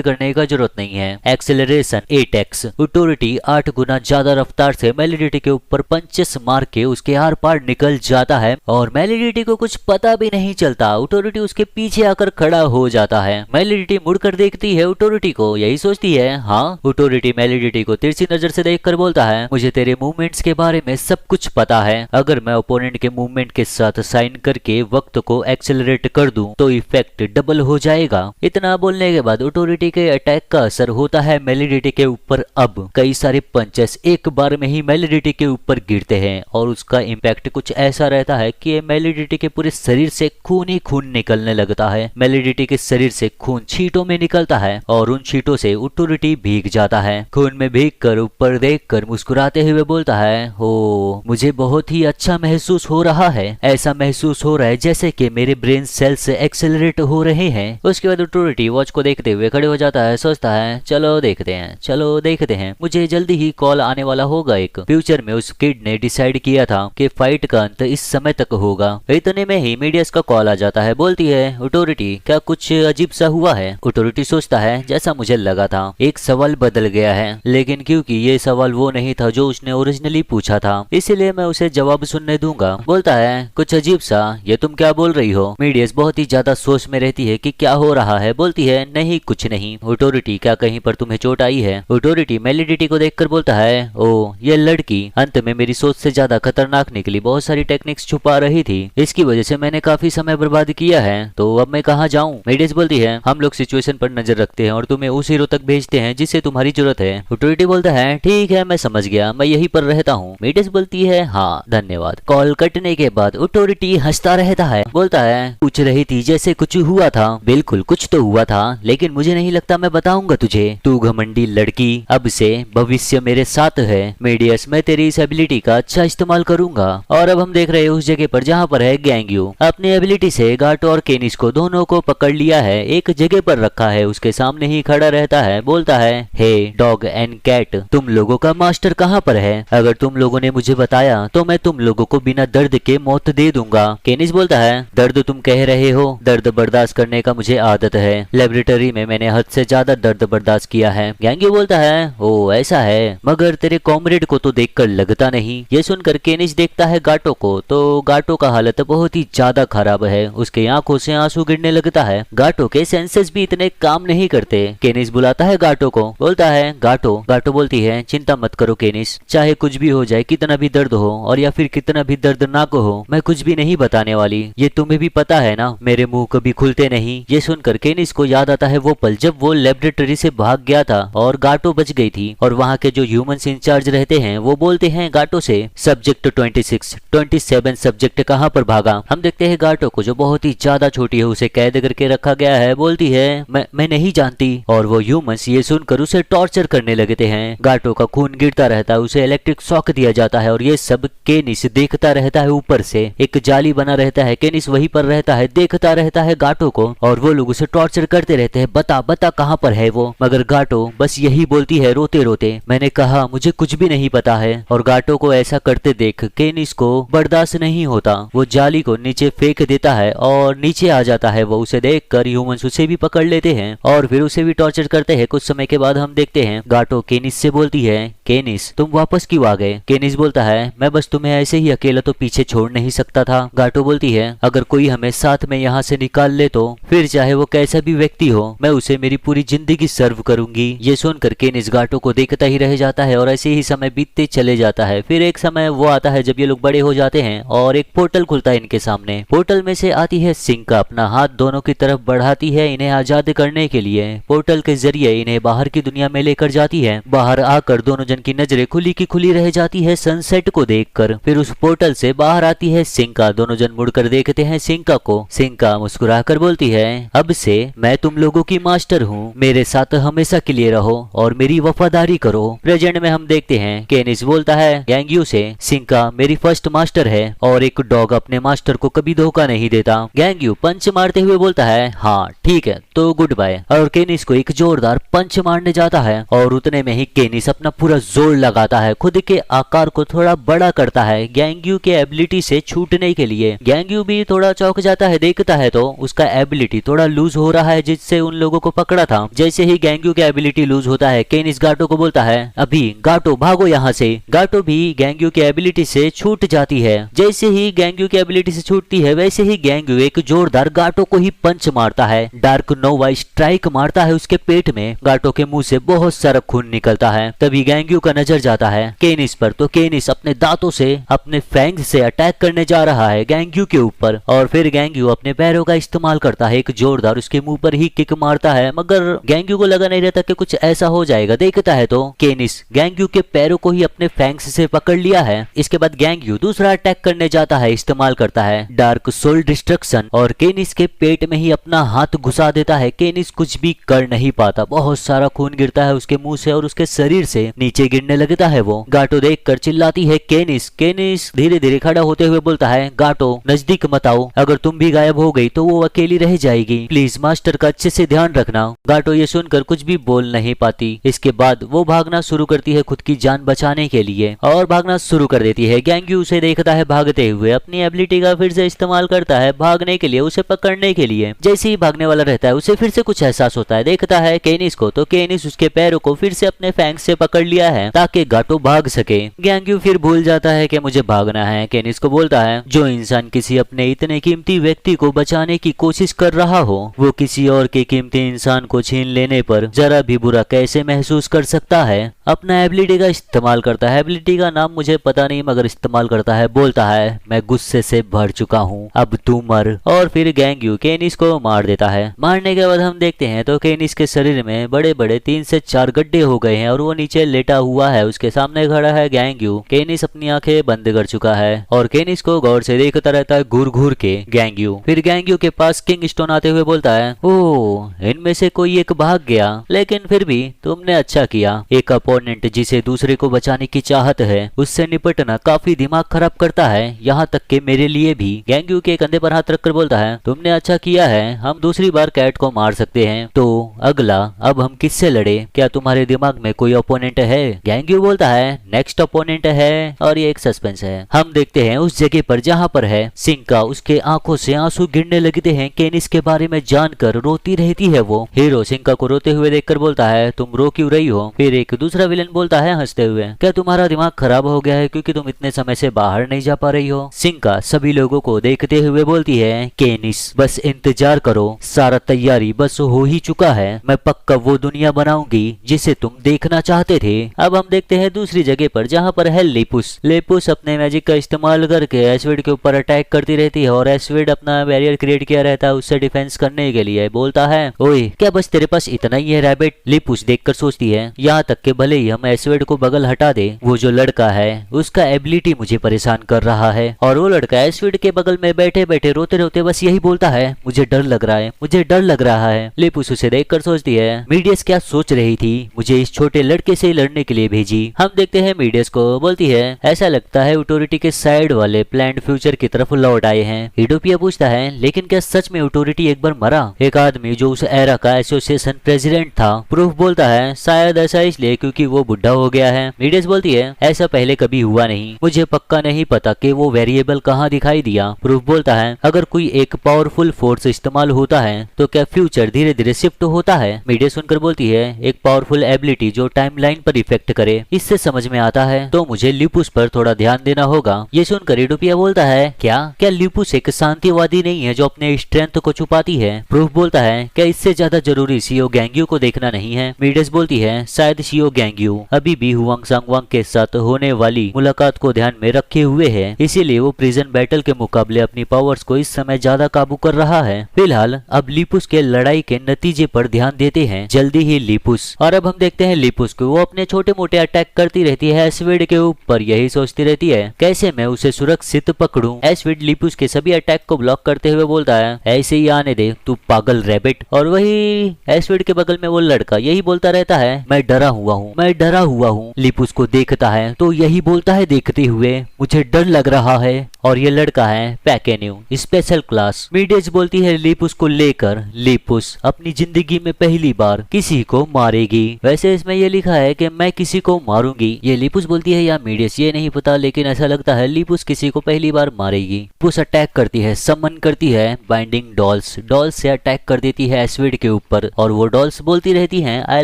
करने का जरूरत नहीं है। Acceleration 8x। ऑथोरिटी 8 गुना ज्यादा रफ्तार से मेलिडिटी के ऊपर पंचेस मार के उसके आर पार निकल जाता है और मेलिडिटी को कुछ पता भी नहीं चलता। ऑथोरिटी उसके पीछे आकर खड़ा हो जाता है। मेलिडिटी मुड़कर देखती है ऑथोरिटी को, यही सोचती है हाँ। ऑथोरिटी मेलिडिटी को तिरछी नजर से देखकर बोलता है, मुझे तेरे मूवमेंट्स के बारे में सब कुछ पता है। अगर मैं ओपोनेंट के मूवमेंट के साथ साइन करके वक्त को एक्सेलरेट कर दूं तो इफेक्ट डबल हो जाएगा। इतना बोलने के बाद ऑथोरिटी के अटैक का असर होता है मेलिडिटी के ऊपर। अब कई सारे पंचेस एक बार में ही मेलिडिटी के ऊपर गिरते हैं और उसका इम्पैक्ट कुछ ऐसा रहता है कि मेलिडिटी के पूरे शरीर से खून ही खून निकलने लगता है। मेलिडिटी के शरीर से खून छींटों में निकलता है और उन छींटों से ऑथोरिटी भीग जाता है। खून में भीग कर ऊपर देख कर मुस्कुराते हुए बोलता है, हो मुझे बहुत ही अच्छा महसूस हो रहा है। ऐसा महसूस हो रहा है जैसे कि मेरे ब्रेन सेल्स एक्सेलरेट हो रहे हैं। उसके बाद ऑथोरिटी वॉच को देखते हुए खड़े हो जाता है। सोचता है चलो देखते हैं, चलो देखते हैं, मुझे जल्दी ही कॉल आने वाला होगा। एक फ्यूचर में उस किड ने डिसाइड किया था कि फाइट का अंत इस समय तक होगा। इतने में ही मीडियस का कॉल आ जाता है। बोलती है, ऑथोरिटी क्या कुछ अजीब सा हुआ है? ऑथोरिटी सोचता है जैसा मुझे लगा था, एक सवाल बदल गया है, लेकिन क्योंकि ये सवाल वो नहीं था जो उसने ओरिजिनली पूछा था, इसीलिए मैं उसे जवाब सुनने दूंगा। बोलता है कुछ अजीब सा, ये तुम क्या बोल रही हो? मीडियस बहुत ही ज्यादा सोच में रहती है कि क्या हो रहा है। बोलती है नहीं कुछ नहीं। ऑथोरिटी क्या कहीं पर तुम्हें चोट आई है? ऑथोरिटी मेलिडिटी को देखकर बोलता है, ओ ये लड़की अंत में मेरी सोच से ज्यादा खतरनाक निकली, बहुत सारी टेक्निक्स छुपा रही थी, इसकी वजह से मैंने काफी समय बर्बाद किया है, तो अब मैं कहाँ जाऊँ? मीडियस बोलती है, हम लोग सिचुएशन पर नजर रखते हैं और तुम्हें उस हीरो तक भेजते हैं जिसे तुम्हारी जरूरत है। ऑथोरिटी बोलता है ठीक है मैं समझ गया, मैं यहीं पर रहता हूँ। मीडियस बोलती है हाँ धन्यवाद। कॉल कटने के बाद ऑथोरिटी हंसता रहता है। बोलता है पूछ रही थी जैसे कुछ हुआ था। बिल्कुल कुछ तो हुआ था, लेकिन मुझे नहीं लगता मैं बताऊंगा तुझे। तू घमंडी लड़की, अब से भविष्य मेरे साथ है। मीडियस मैं तेरी इस एबिलिटी का अच्छा इस्तेमाल करूंगा। और अब हम देख रहे हैं उस जगह पर जहाँ पर है गैंग्यू। अपनी एबिलिटी से गाटो और केनिस को दोनों को पकड़ लिया है, एक जगह पर रखा है, उसके सामने ही खड़ा रहता है। बोलता है हे डॉग एंड कैट, तुम लोगों का मास्टर कहाँ पर है? अगर तुम लोगों ने मुझे बताया तो मैं तुम लोगों को बिना दर्द के मौत दे दूंगा। केनिस बोलता है दर्द तुम कह रहे हो, दर्द बर्दाश्त करने का मुझे आदत है, लेबोरेटरी में मैंने हद से ज्यादा दर्द बर्दाश्त किया है। गैंग्यू बोलता है ओ ऐसा है, मगर तेरे कॉमरेड को तो देखकर लगता नहीं। ये सुनकर केनिस देखता है गाटो को, तो गाटो का हालत बहुत ही ज्यादा खराब है, उसके आंखों से आंसू गिरने लगता है। गाटो के सेंसेस भी इतने काम नहीं करते। केनिस बुलाता है गाटो को। बोलता है गाटो। गाटो बोलती है चिंता मत करो केनिस, चाहे कुछ भी हो जाए, कितना भी दर्द हो और या फिर कितना भी दर्दनाक हो, मैं कुछ भी नहीं बताने वाली। ये तुम्हें भी पता है ना, मेरे मुंह कभी खुलते नहीं। ये सुनकर केनिस को याद आता है वो पल जब वो लेबोरेटरी से भाग गया था और गाटो बच गई थी। और वहाँ के जो ह्यूमंस इंचार्ज रहते हैं वो बोलते हैं गाटो से सब्जेक्ट 27 सब्जेक्ट कहाँ पर भागा? हम देखते हैं गाटो को जो बहुत ही ज्यादा छोटी है, उसे कैद करके रखा गया है। बोलती है मैं नहीं जानती। और वो ह्यूमंस ये सुनकर उसे टॉर्चर करने लगते हैं। गाटो का खून गिरता रहता है, उसे इलेक्ट्रिक शॉक दिया जाता है और ये सब केनिस देखता रहता है। ऊपर से एक जाली बना रहता है, केनिस वहीं पर रहता है, देखता रहता है गाटो को और वो लोग उसे टॉर्चर करते रहते हैं, बता बता कहाँ पर है वो। मगर गाटो बस यही बोलती है रोते रोते, मैंने कहा मुझे कुछ भी नहीं पता है। और गाटो को ऐसा करते देख केनिस को बर्दाश्त नहीं होता, वो जाली को नीचे फेंक देता है और नीचे आ जाता है। वो उसे देखकर ह्यूमंस उसे भी पकड़ लेते हैं और फिर उसे भी टॉर्चर करते हैं। कुछ समय के बाद हम देखते हैं गाटो केनिस से बोलती है केनिस तुम वापस क्यों आ गए? केनिस बोलता है मैं बस तुम्हें ऐसे ही अकेला तो पीछे छोड़ नहीं सकता था। गाटो बोलती है अगर कोई हमें साथ में यहाँ से निकाल ले तो फिर चाहे वो कैसा भी व्यक्ति हो, मैं उसे मेरी पूरी जिंदगी सर्व करूंगी। ये सुनकर केनिस गाटो को देखता ही रह जाता है और ऐसे ही समय बीतते चले जाता है। फिर एक समय वो आता है जब ये लोग बड़े हो जाते हैं और एक पोर्टल खुलता है इनके सामने। पोर्टल में से आती है सिंका, अपना हाथ दोनों की तरफ बढ़ाती है इन्हें आजाद करने के लिए। पोर्टल के जरिए इन्हें बाहर की दुनिया में लेकर जाती है। बाहर आकर दोनों जन की नजरें खुली की खुली रह जाती है सनसेट को देखकर। फिर उस पोर्टल से बाहर आती है सिंका, दोनों जन मुड़कर देखते हैं सिंका को। सिंका मुस्कुराकर बोलती है अब से मैं तुम लोगों की मास्टर हूँ, मेरे साथ हमेशा के लिए रहो और मेरी वफादारी करो। प्रेजेंट में हम देखते हैं केनिस बोलता है गैंग्यू से सिंका मेरी फर्स्ट मास्टर है और एक डॉग अपने मास्टर को कभी धोखा नहीं देता। गैंग्यू पंच मारते हुए बोलता है हाँ ठीक है तो गुड बाय। और केनिस को एक जोरदार पंच मारने जाता है और उतने में ही केनिस अपना पूरा जोर लगाता है, खुद के आकार को थोड़ा बड़ा करता है गैंग्यू के एबिलिटी से छूटने के लिए। गैंग्यू भी थोड़ा चौंक जाता है, देखता है तो उसका एबिलिटी थोड़ा लूज हो रहा है जिससे उन लोगों को पकड़ा था। जैसे ही गैंग्यू की एबिलिटी लूज होता है, केनिस गाटो को बोलता है अभी गाटो भागो यहाँ से। गाटो भी गैंग्यू की एबिलिटी से छूट जाती है। जैसे ही गैंग्यू की एबिलिटी से छूटती है वैसे ही गैंग्यू एक जोरदार गाटो को ही पंच मारता है। डार्क नोवा स्ट्राइक मारता है उसके पेट में। गाटो के मुंह से बहुत सारा खून निकलता है। तभी गैंग्यू का नजर जाता है केनिस पर, तो केनिस अपने दांतों से अपने फैंग से अटैक करने जा रहा है गैंग्यू के ऊपर। और फिर गैंग्यू अपने पैरों का इस्तेमाल करता है, एक जोरदार उसके मुंह पर ही किक मारता है, मगर गैंग्यू को लगा नहीं रहता कि कुछ ऐसा हो जाएगा। देखता है तो केनिस गैंग्यू के पैरों को ही अपने फैंग्स से पकड़ लिया है। इसके बाद गैंग्यू दूसरा अटैक करने जाता है, इस्तेमाल करता है डार्क सोल डिस्ट्रक्शन और केनिस के पेट में ही अपना हाथ घुसा देता है। केनिस कुछ भी कर नहीं पाता, बहुत सारा खून गिरता है उसके मुंह से और उसके शरीर से नीचे गिरने लगता है। वो गाटो देखकर चिल्लाती है केनिस। केनिस धीरे धीरे खड़ा होते हुए बोलता है गाटो नजदीक मत आओ, अगर तुम भी गायब हो गई तो वो अकेली रह जाएगी, प्लीज मास्टर का अच्छे से ध्यान रखना। गाटो ये सुनकर कुछ भी बोल नहीं पाती। इसके बाद वो भागना शुरू करती है खुद की जान बचाने के लिए और भागना शुरू कर देती है। गैंग्यू उसे देखता है भागते हुए, अपनी एबिलिटी का फिर से इस्तेमाल करता है भागने के लिए, उसे पकड़ने के लिए। जैसे ही भागने वाला रहता है उसे फिर से कुछ एहसास होता है, देखता है केनिस को, तो केनिस उसके पैरों को फिर से अपने फैंग से पकड़ लिया है ताकि गाटो भाग सके। गैंग्यू फिर भूल जाता है कि मुझे भागना है। केनिस को बोलता है जो इंसान किसी अपने इतने कीमती व्यक्ति को बचाने की कोशिश कर रहा हो वो किसी और के कीमती इंसान को छीन लेने पर जरा भी बुरा कैसे महसूस कर सकता है। अपना एबिलिटी का इस्तेमाल करता है, एबिलिटी का नाम मुझे पता नहीं मगर इस्तेमाल करता है, बोलता है मैं गुस्से से भर चुका हूँ, अब तू मर। और फिर गैंग्यू केनिस को मार देता है। मारने के बाद हम देखते हैं तो केनिस के शरीर में बड़े बड़े 3 से 4 गड्ढे हो गए हैं और वो नीचे लेटा हुआ है। उसके सामने खड़ा है गैंग्यू। केनिस अपनी आंखें बंद कर चुका है और केनिस को गौर से देखता रहता है घूर घूर के गैंग्यू। फिर गैंग्यू के पास किंग स्टोन आते हुए बोलता है ओह इनमें से कोई एक भाग गया, लेकिन फिर भी तुमने अच्छा किया। एक अपोनेंट जिसे दूसरे को बचाने की चाहत है उससे निपटना काफी दिमाग खराब करता है, यहाँ तक कि मेरे लिए भी। गैंग्यू के कंधे पर हाथ रखकर बोलता है तुमने अच्छा किया है, हम दूसरी बार कैट को मार सकते हैं। तो अगला अब हम किससे लड़े, क्या तुम्हारे दिमाग में कोई ओपोनेंट है? गैंग्यू बोलता है नेक्स्ट ओपोनेंट है और ये एक सस्पेंस है। हम देखते हैं उस जगह पर जहाँ पर है सिंका, उसके आंखों से आंसू गिरने लगते हैं। केनिस के बारे में जानकर रोती रहती है वो। हीरो सिंका को रोते हुए देखकर बोलता है तुम रो क्यों रही हो? फिर एक दूसरा विलन बोलता है हंसते हुए क्या तुम्हारा दिमाग खराब हो गया है क्योंकि तुम इतने समय से बाहर नहीं जा पा रही हो? सिंका सभी लोगों को देखते हुए बोलती है केनिस बस इंतजार करो, सारा तैयारी बस हो ही चुका है, मैं पक्का वो दुनिया बनाऊंगी जिसे तुम देखना चाहते थे। अब हम देखते हैं दूसरी जगह पर जहाँ पर है लेपुस। लेपुस अपने मैजिक का इस्तेमाल करके एसविड के ऊपर अटैक करती रहती है और एसविड अपना बैरियर क्रिएट किया रहता है उससे डिफेंस करने के लिए। बोलता है ओए क्या बस तेरे पास इतना ही है रैबिट? लेपुस देखकर सोचती है यहाँ तक के भले ही हम एसविड को बगल हटा दे, वो जो लड़का है उसका एबिलिटी मुझे परेशान कर रहा है। और वो लड़का एसविड के बगल में बैठे बैठे रोते रोते बस यही बोलता है मुझे डर लग रहा है, मुझे डर लग रहा है। लेपुस उसे देखकर सोचती है मीडियस क्या सोच रही थी, मुझे इस छोटे लड़के से लड़ने के लिए भेजी। हम देखते हैं मीडियस को, बोलती है ऐसा लगता है ऑटोरिटी के साइड वाले प्लान्ड फ्यूचर की तरफ लौट आए हैं। इडोपिया पूछता है लेकिन क्या सच में ऑटोरिटी एक बार मरा? एक आदमी जो उस एरा का एसोसिएशन प्रेसिडेंट था। प्रूफ बोलता है शायद ऐसा इसलिए क्योंकि वो बुढ़ा हो गया है। मीडियस बोलती है ऐसा पहले कभी हुआ नहीं, मुझे पक्का नहीं पता कि वो वेरिएबल कहाँ दिखाई दिया। प्रूफ बोलता है अगर कोई एक पावरफुल फोर्स इस्तेमाल होता है तो क्या फ्यूचर धीरे धीरे शिफ्ट होता है? मीडियस सुनकर बोलती है एक पावरफुल एबिलिटी जो टाइमलाइन पर इफेक्ट करे, इससे समझ में आता है तो मुझे ल्यूपुस पर थोड़ा ध्यान देना होगा। ये सुनकर इडोपिया बोलता है क्या ल्यूपुस एक शांतिवादी नहीं है जो अपने स्ट्रेंथ को छुपाती है? प्रूफ बोलता है क्या इससे ज्यादा जरूरी सीओ गैंग्यू को देखना नहीं है? मीडियस बोलती है शायद सीओ गैंग्यू अभी भी हुआंग सांगवांग के साथ होने वाली मुलाकात को ध्यान में रखे हुए है, इसीलिए वो प्रिजन बैटल के मुकाबले अपनी पावर्स को इस समय ज्यादा काबू कर रहा है। फिलहाल अब लीपुस के लड़ाई के नतीजे पर ध्यान देते हैं जल्दी ही लीपुस। और अब हम देखते हैं लीपुस को, वो अपने छोटे मोटे अटैक करती रहती है एसविड के ऊपर, यही सोचती रहती है कैसे मैं उसे सुरक्षित पकड़ूं। एसविड लीपुस के सभी अटैक को ब्लॉक करते हुए बोलता है ऐसे ही आने दे तू पागल रैबिट। और वही एसविड के बगल में वो लड़का यही बोलता रहता है मैं डरा हुआ हूँ, मैं डरा हुआ हूँ। लीपुस को देखता है तो यही बोलता है देखते हुए मुझे डर लग रहा है। और ये लड़का है पैकेन्यू, स्पेशल क्लास। मीडियस बोलती है लिपुस को लेकर, लिपुस अपनी जिंदगी में पहली बार किसी को मारेगी। वैसे इसमें ये लिखा है कि मैं किसी को मारूंगी, ये लिपुस बोलती है या मीडियस ये नहीं पता, लेकिन ऐसा लगता है लिपुस किसी को पहली बार मारेगी। लिपुस अटैक करती है, समन करती है बाइंडिंग डॉल्स, डॉल्स से अटैक कर देती है एस्विड के ऊपर और वो डॉल्स बोलती रहती हैं I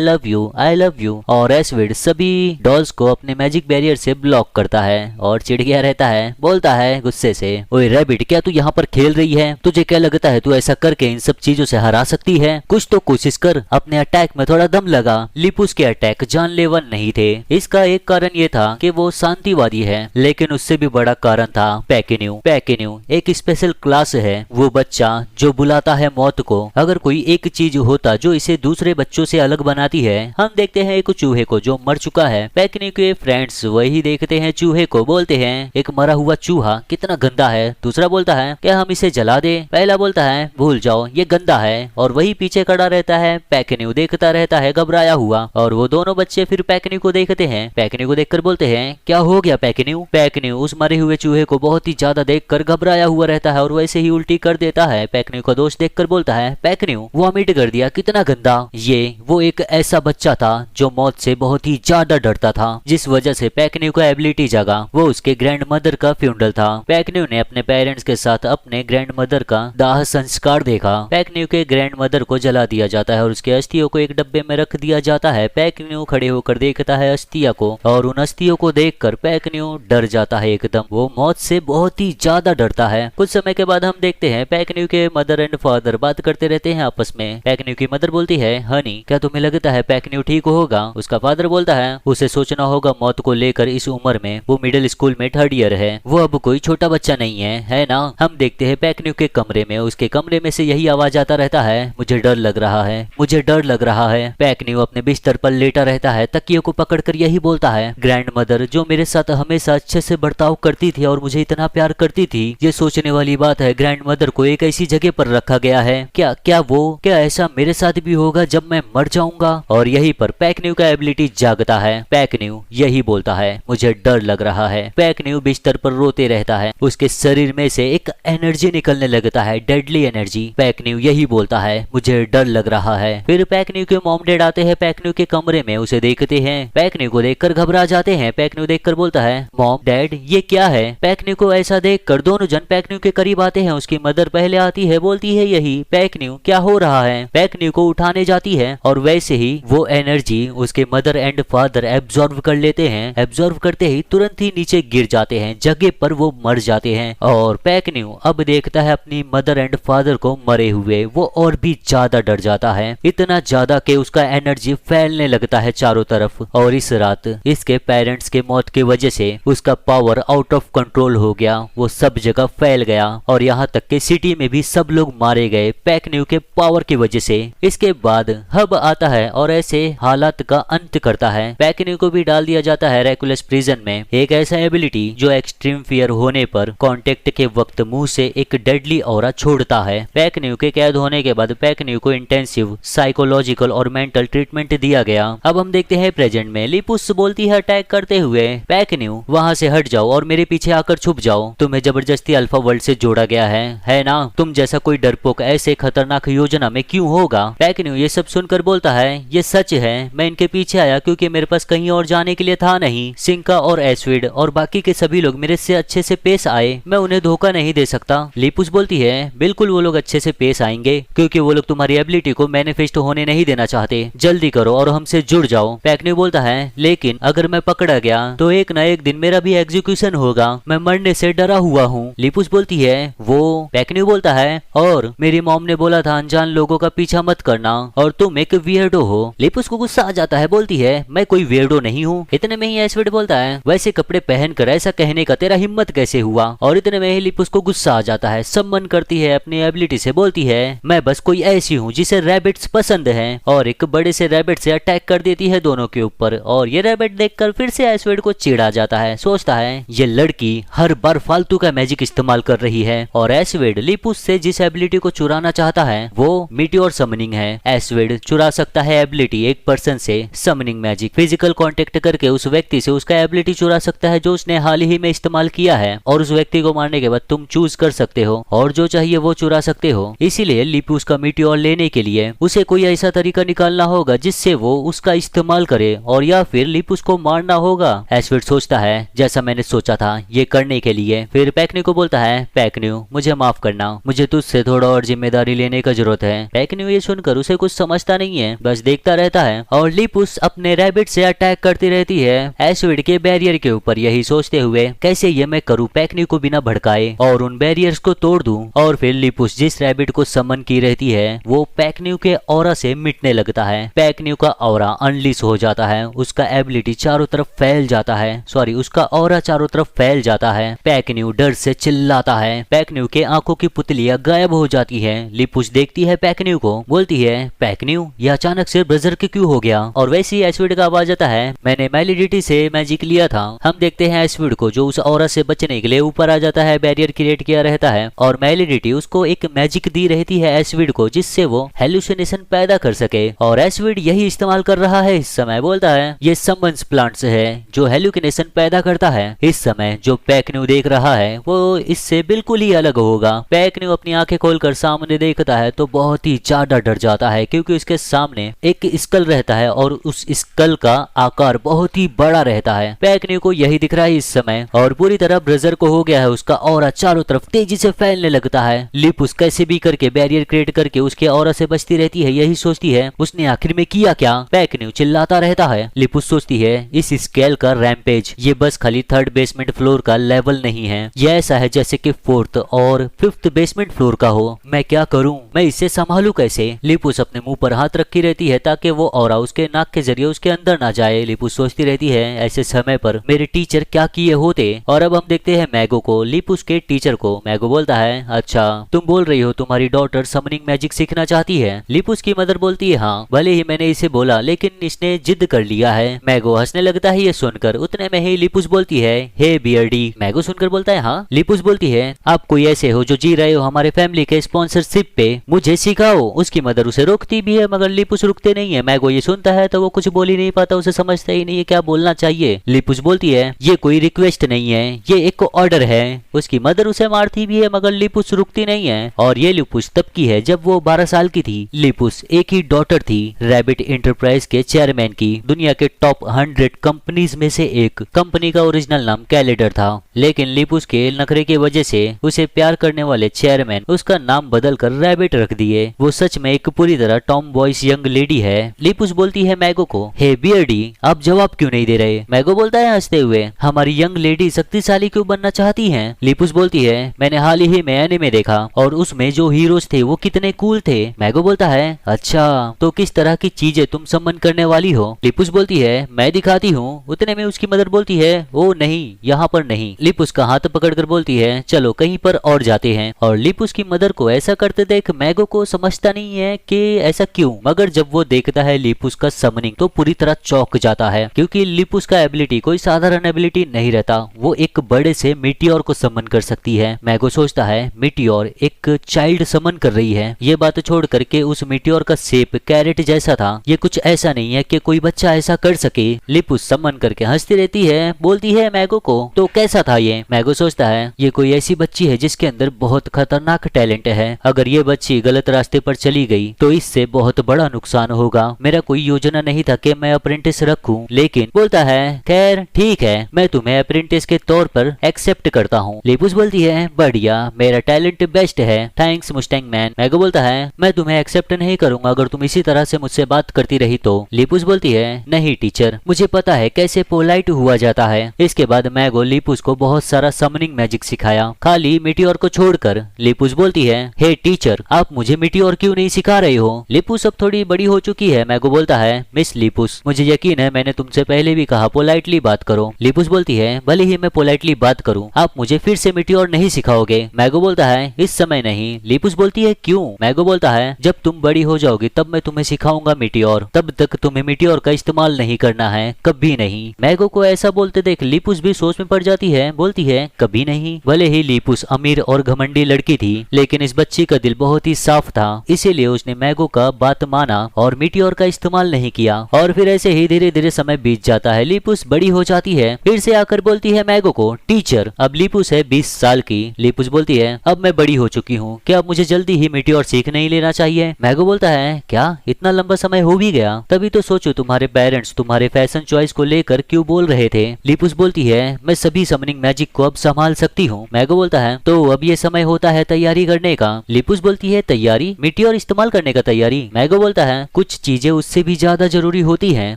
love you, I love you. और एस्विड सभी डॉल्स को अपने मैजिक बैरियर से ब्लॉक करता है और चिढ़ गया रहता है, बोलता है गुस्से से, ओए रैबिट क्या तू यहाँ पर खेल रही है? तुझे क्या लगता है तू ऐसा करके इन सब चीजों से हरा सकती है? कुछ तो कोशिश कर, अपने अटैक में थोड़ा दम लगा। लिपुस के अटैक जानलेवा नहीं थे। इसका एक कारण ये था कि वो शांतिवादी है, लेकिन उससे भी बड़ा कारण था पैकेन्यू। पैकेन्यू एक स्पेशल क्लास है, वो बच्चा जो बुलाता है मौत को। अगर कोई एक चीज होता जो इसे दूसरे बच्चों से अलग बनाती है, हम देखते हैं एक चूहे को जो मर चुका है। पैकेन्यू के फ्रेंड्स वही देखते हैं चूहे को, बोलते हैं एक मरा हुआ चूहा कितना गंदा है। दूसरा बोलता है क्या हम इसे जला दे? पहला बोलता है भूल जाओ ये गंदा है, और वही पीछे खड़ा रहता है। पैकेन्यू देखता रहता है घबराया हुआ, और वो दोनों बच्चे फिर पैकेन्यू को देखते हैं। पैकेन्यू को देखकर बोलते हैं क्या हो गया पैकेन्यू? पैकेन्यू उस मरे हुए चूहे को बहुत ही ज्यादा देखकर घबराया हुआ रहता है और वैसे ही उल्टी कर देता है। पैकेन्यू का दोस्त देखकर बोलता है पैकेन्यू वॉमिट कर दिया, कितना गंदा। ये वो एक ऐसा बच्चा था जो मौत से बहुत ही ज्यादा डरता था, जिस वजह से पैकेन्यू का एबिलिटी जागा। वो उसके ग्रैंड मदर का फ्यूनरल था। पैकेन्यू ने अपने पेरेंट्स के साथ अपने ग्रैंड मदर का दाह संस्कार देखा। पैकेन्यू के ग्रैंड मदर को जला दिया जाता है और उसके अस्थियों को एक डब्बे में रख दिया जाता है। पैकेन्यू खड़े होकर देखता है अस्थियों को, और उन अस्थियों को देखकर पैकेन्यू डर जाता है एकदम। वो मौत से बहुत ही ज्यादा डरता है। कुछ समय के बाद हम देखते हैं पैकेन्यू के मदर एंड फादर बात करते रहते हैं आपस में। पैकेन्यू की मदर बोलती है हनी क्या तुम्हें लगता है पैकेन्यू ठीक होगा? उसका फादर बोलता है उसे सोचना होगा मौत को लेकर, इस उम्र में वो मिडिल स्कूल में 3rd ईयर है, वो अब कोई छोटा बच्चा नहीं है ना? हम देखते हैं पैकेन्यू के कमरे में, उसके कमरे में से यही आवाज आता रहता है मुझे डर लग रहा है, मुझे डर लग रहा है। पैकेन्यू अपने बिस्तर पर लेटा रहता है, तकिए को पकड़कर यही बोलता है ग्रैंड मदर जो मेरे साथ हमेशा अच्छे से बर्ताव करती थी और मुझे इतना प्यार करती थी, ये सोचने वाली बात है ग्रैंड मदर को एक ऐसी जगह पर रखा गया है। क्या ऐसा मेरे साथ भी होगा जब मैं मर जाऊंगा? और यहीं पर पैकेन्यू का एबिलिटी जागता है। पैकेन्यू यही बोलता है मुझे डर लग रहा है। पैकेन्यू बिस्तर पर रोते रहता है, उसके शरीर में से एक एनर्जी निकलने लगता है, डेडली एनर्जी। पैकेन्यू यही बोलता है मुझे डर लग रहा है। फिर पैकेन्यू के मॉम डैड आते हैं पैकेन्यू के कमरे में, उसे देखते हैं। पैकेन्यू को देखकर घबरा जाते हैं। पैकेन्यू देखकर बोलता है मॉम डैड ये क्या है? पैकेन्यू को ऐसा देखकर दोनों जन पैकेन्यू के करीब आते हैं। उसकी मदर पहले आती है, बोलती है यही पैकेन्यू क्या हो रहा है? पैकेन्यू को उठाने जाती है और वैसे ही वो एनर्जी उसके मदर एंड फादर एब्जॉर्व कर लेते हैं। एब्जॉर्व करते ही तुरंत ही नीचे गिर जाते हैं, जगह पर वो मर जाते हैं। और पैकेन्यू अब देखता है अपनी मदर एंड फादर को मरे हुए, वो और भी ज्यादा डर जाता है, इतना ज्यादा कि उसका एनर्जी फैलने लगता है चारों तरफ। और इस रात इसके पेरेंट्स के मौत की वजह से उसका पावर आउट ऑफ कंट्रोल हो गया, वो सब जगह फैल गया और यहाँ तक कि सिटी में भी सब लोग मारे गए पैकेन्यू के पावर की वजह से। इसके बाद हब आता है और ऐसे हालात का अंत करता है। पैकेन्यू को भी डाल दिया जाता है रेकुलस प्रिजन में, एक ऐसा एबिलिटी जो एक्सट्रीम फियर होने पर कांटेक्ट के वक्त मुंह से एक डेडली ऑरा छोड़ता है। पैकेन्यू के कैद होने के बाद पैकेन्यू को इंटेंसिव साइकोलॉजिकल और मेंटल ट्रीटमेंट दिया गया। अब हम देखते हैं प्रेजेंट में। लिपुस बोलती है अटैक करते हुए पैकेन्यू वहां से हट जाओ और मेरे पीछे आकर छुप जाओ, तुम्हें जबरदस्ती अल्फा वर्ल्ड से जोड़ा गया है ना? तुम जैसा कोई डरपोक ऐसे खतरनाक योजना में क्यों होगा? पैकेन्यू ये सब सुनकर बोलता है ये सच है, मैं इनके पीछे आया क्योंकि मेरे पास कहीं और जाने के लिए था नहीं। सिंका और एस्विड और बाकी के सभी लोग मेरे से अच्छे से पेश आए, मैं उन्हें धोखा नहीं दे सकता। लिपुस बोलती है बिल्कुल वो लोग अच्छे से पेश आएंगे क्योंकि वो लोग तुम्हारी एबिलिटी को मैनिफेस्ट होने नहीं देना चाहते, जल्दी करो और हमसे जुड़ जाओ। पैकेन्यू बोलता है लेकिन अगर मैं पकड़ा गया तो एक ना एक दिन मेरा भी एग्जीक्यूशन होगा, मैं मरने से डरा हुआ हूँ। लिपुस बोलती है वो। पैकेन्यू बोलता है और मेरी मॉम ने बोला था अनजान लोगों का पीछा मत करना और तुम एक वियर्डो हो। लिपुस को गुस्सा आ जाता है, बोलती है मैं कोई वियर्डो नहीं हूँ। इतने में ही एस्विड बोलता है वैसे कपड़े पहनकर ऐसा कहने का तेरा हिम्मत कैसे हुआ? और इतने में ही लिपुस को गुस्सा आ जाता है, सम्मन करती है अपनी एबिलिटी से, बोलती है मैं बस कोई ऐसी हूँ जिसे रैबिट्स पसंद है, और एक बड़े से रैबिट से अटैक कर देती है दोनों के ऊपर। और ये रैबिट देखकर फिर से एस्विड को चिढ़ा जाता है, सोचता है ये लड़की हर बार फालतू का मैजिक इस्तेमाल कर रही है। और एस्विड लिपुस से जिस एबिलिटी को चुराना चाहता है वो मीटियोर समनिंग है। एस्विड चुरा सकता है एबिलिटी एक पर्सन से, समनिंग मैजिक, फिजिकल कांटेक्ट करके उस व्यक्ति से उसका एबिलिटी चुरा सकता है जो उसने हाल ही में इस्तेमाल किया है। और उस व्यक्ति को मारने के बाद तुम चूज कर सकते हो और जो चाहिए वो चुरा सकते हो। इसीलिए लिपुस का मीटियोर लेने के लिए उसे कोई ऐसा तरीका निकालना होगा जिससे वो उसका इस्तेमाल करे, और या फिर लिपुस को मारना होगा। एस्विड सोचता है जैसा मैंने सोचा था ये करने के लिए। फिर पैकन्यू को बोलता है, पैकन्यू मुझे माफ करना, मुझे तुझसे थोड़ा और जिम्मेदारी लेने का जरूरत है। पैकन्यू ये सुनकर उसे कुछ समझता नहीं है, बस देखता रहता है और लिपुस अपने रैबिट से अटैक करती रहती है एस्विड के बैरियर के ऊपर, यही सोचते हुए कैसे ये मैं करूं पैकन्यू को बिना भड़काए और उन बैरियर्स को तोड़ दूं। और फिर लिपुस जिस रैबिट को समन की रहती है वो पैकन्यू के ऑरा से मिटने लगता है। पैकन्यू का ऑरा अनलीस हो जाता है, उसका एबिलिटी चारों तरफ फैल जाता है, उसका ऑरा चारों तरफ फैल जाता है। पैकन्यू डर से चिल्लाता है, पैकन्यू के आंखों की पुतलियां गायब हो जाती है। लिपुस देखती है पैकन्यू को, बोलती है, पैकन्यू ये अचानक से ब्रजर के क्यों हो गया? और वैसे ही एस्विड का आवाज आता है, मैंने मेलिडिटी से मैजिक लिया था। हम देखते हैं एस्विड को जो उस ऑरा से बचने के लिए ऊपर आ जाता है, बैरियर क्रिएट किया रहता है और मेलिडिटी उसको एक मैजिक दी रहती है एस्विड को जिससे वो हेलुसिनेशन पैदा कर सके, और एस्विड यही इस्तेमाल कर रहा है। इस समय बोलता है ये समन्स प्लांट्स है जो हेलुसिनेशन पैदा करता है। इस समय जो पैकन्यू देख रहा है वो इससे बिल्कुल ही अलग होगा। पैकन्यू अपनी आंखें खोलकर सामने देखता है तो बहुत ही ज्यादा डर जाता है क्योंकि उसके सामने एक स्कल रहता है और उस स्कल का आकार बहुत ही बड़ा रहता है। पैकन्यू को यही दिख रहा है इस समय और पूरी तरह ब्रजर को हो गया है, उसका ऑरा चारों तरफ तेजी से फैलने लगता है। लिपुस कैसे भी करके बैरियर क्रिएट करके उसके ऑरा से बचती रहती है, यही सोचती है उसने आखिर में किया क्या। पैकन्यू चिल्लाता रहता है। लिपुस सोचती है इस स्केल का रैम्पेज ये बस खाली थर्ड बेसमेंट फ्लोर का लेवल नहीं है, ये ऐसा है जैसे कि फोर्थ और फिफ्थ बेसमेंट फ्लोर का हो। मैं क्या करूं, मैं इसे संभालू कैसे? लिपुस अपने मुंह पर हाथ रखी रहती है ताकि वो ऑरा उसके नाक के जरिए उसके अंदर ना जाए। लिपुस सोचती रहती है ऐसे समय पर मेरे टीचर क्या किए होते। और अब हम देखते हैं मैगो को, लिपुस के टीचर को। मैगो बोलता है, अच्छा तुम बोल रही हो तुम्हारी डॉटर समनिंग मैजिक सीखना चाहती है? लिपुस की मदर बोलती है, हाँ भले ही मैंने इसे बोला लेकिन इसने जिद कर लिया है। मैगो हंसने लगता है ये सुनकर। उतने में ही लिपुस बोलती है, हे बियर्डी। मैगो सुनकर बोलता है, हाँ। लिपुस बोलती है, आप कोई ऐसे हो जो जी रहे हो हमारे फैमिली के स्पॉन्सरशिप पे, मुझे सिखाओ। उसकी मदर उसे रोकती भी है मगर लिपुस रुकते नहीं है। मैगो ये सुनता है तो वो कुछ बोल ही नहीं पाता, उसे समझता ही नहीं है क्या बोलना चाहिए। लिपुस बोलती है, ये कोई रिक्वेस्ट नहीं है, ये एक ऑर्डर है। उसकी मदर उसे मारती भी है मगर लिपुस रुकती नहीं है। और ये लिपुस तब की है जब वो 12 साल की थी। लिपुस एक ही डॉटर थी रैबिट इंटरप्राइज के चेयरमैन की। दुनिया के टॉप 100 कंपनीज में से एक कंपनी का ओरिजिनल नाम कैलेडर था, लेकिन लिपुस के नखरे की वजह से उसे प्यार करने वाले चेयरमैन उसका नाम बदल कर रैबिट रख दिए। वो सच में एक पूरी तरह टॉम बॉयज यंग लेडी है। लिपुस बोलती है मैगो को, हे बियर्डी आप जवाब क्यों नहीं दे रहे? मैगो बोलता है हंसते हुए, हमारी यंग लेडी शक्तिशाली क्यों बनना चाहती हैं? लिपुस बोलती है, मैंने हाल ही में एनिमे देखा और उसमें जो हीरोज थे वो कितने कूल थे। मैगो बोलता है, अच्छा तो किस तरह की चीजें तुम सम्मन करने वाली हो? लिपुस बोलती है, मैं दिखाती हूँ। उतने में उसकी मदर बोलती है, ओ नहीं यहाँ पर नहीं। लिपुस का हाथ पकड़कर बोलती है, चलो कहीं पर और जाते हैं। और लिपुस की मदर को ऐसा करते देख मैगो को समझता नहीं है कि ऐसा क्यों, मगर जब वो देखता है लिपुस का समनिंग तो पूरी तरह चौंक जाता है क्योंकि लिपुस का एबिलिटी कोई साधारण एबिलिटी नहीं रहता, वो एक बड़े से मीटियोर को समन कर सकती है। मैगो सोचता है मीटियोर एक चाइल्ड समन कर रही है। ये बात छोड़ करके उस मीटियोर का शेप कैरेट जैसा था, ये कुछ ऐसा नहीं है कि कोई बच्चा ऐसा कर सके। लिपुस समन करके हंसती रहती है, बोलती है मैगो को, तो कैसा था ये? मैगो सोचता है ये कोई ऐसी बच्ची है जिसके अंदर बहुत खतरनाक टैलेंट है, अगर ये बच्ची गलत रास्ते पर चली गई तो इससे बहुत बड़ा नुकसान होगा। मेरा कोई योजना नहीं था कि मैं अप्रेंटिस रखूं, लेकिन बोलता है खैर ठीक है मैं तुम्हें अप्रेंटिस के तौर पर एक्सेप्ट करता हूँ। लिपुस बोलती है, बढ़िया मेरा टैलेंट बेस्ट है, थैंक्स मुस्टैंग मैन। मैगो बोलता है, मैं तुम्हें एक्सेप्ट नहीं करूंगा अगर तुम इसी तरह से मुझसे बात करती रही तो। लिपुस बोलती है, नहीं टीचर मुझे पता है कैसे पोलाइट हुआ जाता है। इसके बाद मैगो लिपुस को बहुत सारा समनिंग मैजिक सिखाया, खाली मीटियोर को छोड़कर। लिपुस बोलती है, हे टीचर आप मुझे मीटियोर क्यों नहीं सिखा रहे हो? लिपुस अब थोड़ी बड़ी हो चुकी है। मैगो बोलता है, मिस लिपुस मुझे यकीन है मैंने तुमसे पहले भी कहा पोलाइटली बात करो। लिपुस बोलती है, भले ही मैं पोलाइटली बात करूं, आप मुझे फिर से मीटियोर नहीं सिखाओगे? मैगो बोलता है, इस समय नहीं। लिपुस बोलती है, क्यों? मैगो बोलता है, जब तुम बड़ी हो जाओगी तब मैं तुम्हें सिखाऊंगा मीटियोर, तब तक तुम्हें मीटियोर का इस्तेमाल नहीं करना है, कभी नहीं। मैगो को ऐसा बोलते देख लिपुस भी सोच में पड़ जाती है, बोलती है कभी नहीं। भले ही लिपुस अमीर और घमंडी लड़की थी लेकिन इस बच्ची का दिल बहुत ही साफ था, इसीलिए उसने मैगो का बात माना और मीटियोर का इस्तेमाल नहीं किया। और फिर ऐसे ही धीरे धीरे समय बीत जाता है। लिपुस बड़ी हो जाती है, फिर से आकर बोलती है मैगो को, टीचर टीचर। अब लिपुस है 20 साल की। लिपुस बोलती है अब मैं बड़ी हो चुकी हूँ, क्या अब मुझे जल्दी ही मीटियोर सीख नहीं लेना चाहिए? मैगो बोलता है क्या इतना लंबा समय हो भी गया? तभी तो सोचो तुम्हारे पेरेंट्स तुम्हारे फैशन चॉइस को लेकर क्यों बोल रहे थे। लिपुस बोलती है मैं सभी समनिंग मैजिक को अब संभाल सकती हूँ। मैगो बोलता है तो अब ये समय होता है तैयारी करने का। लिपुस बोलती है तैयारी? मीटियोर इस्तेमाल करने का तैयारी? मैगो बोलता है कुछ चीजें उससे भी ज्यादा जरूरी होती हैं।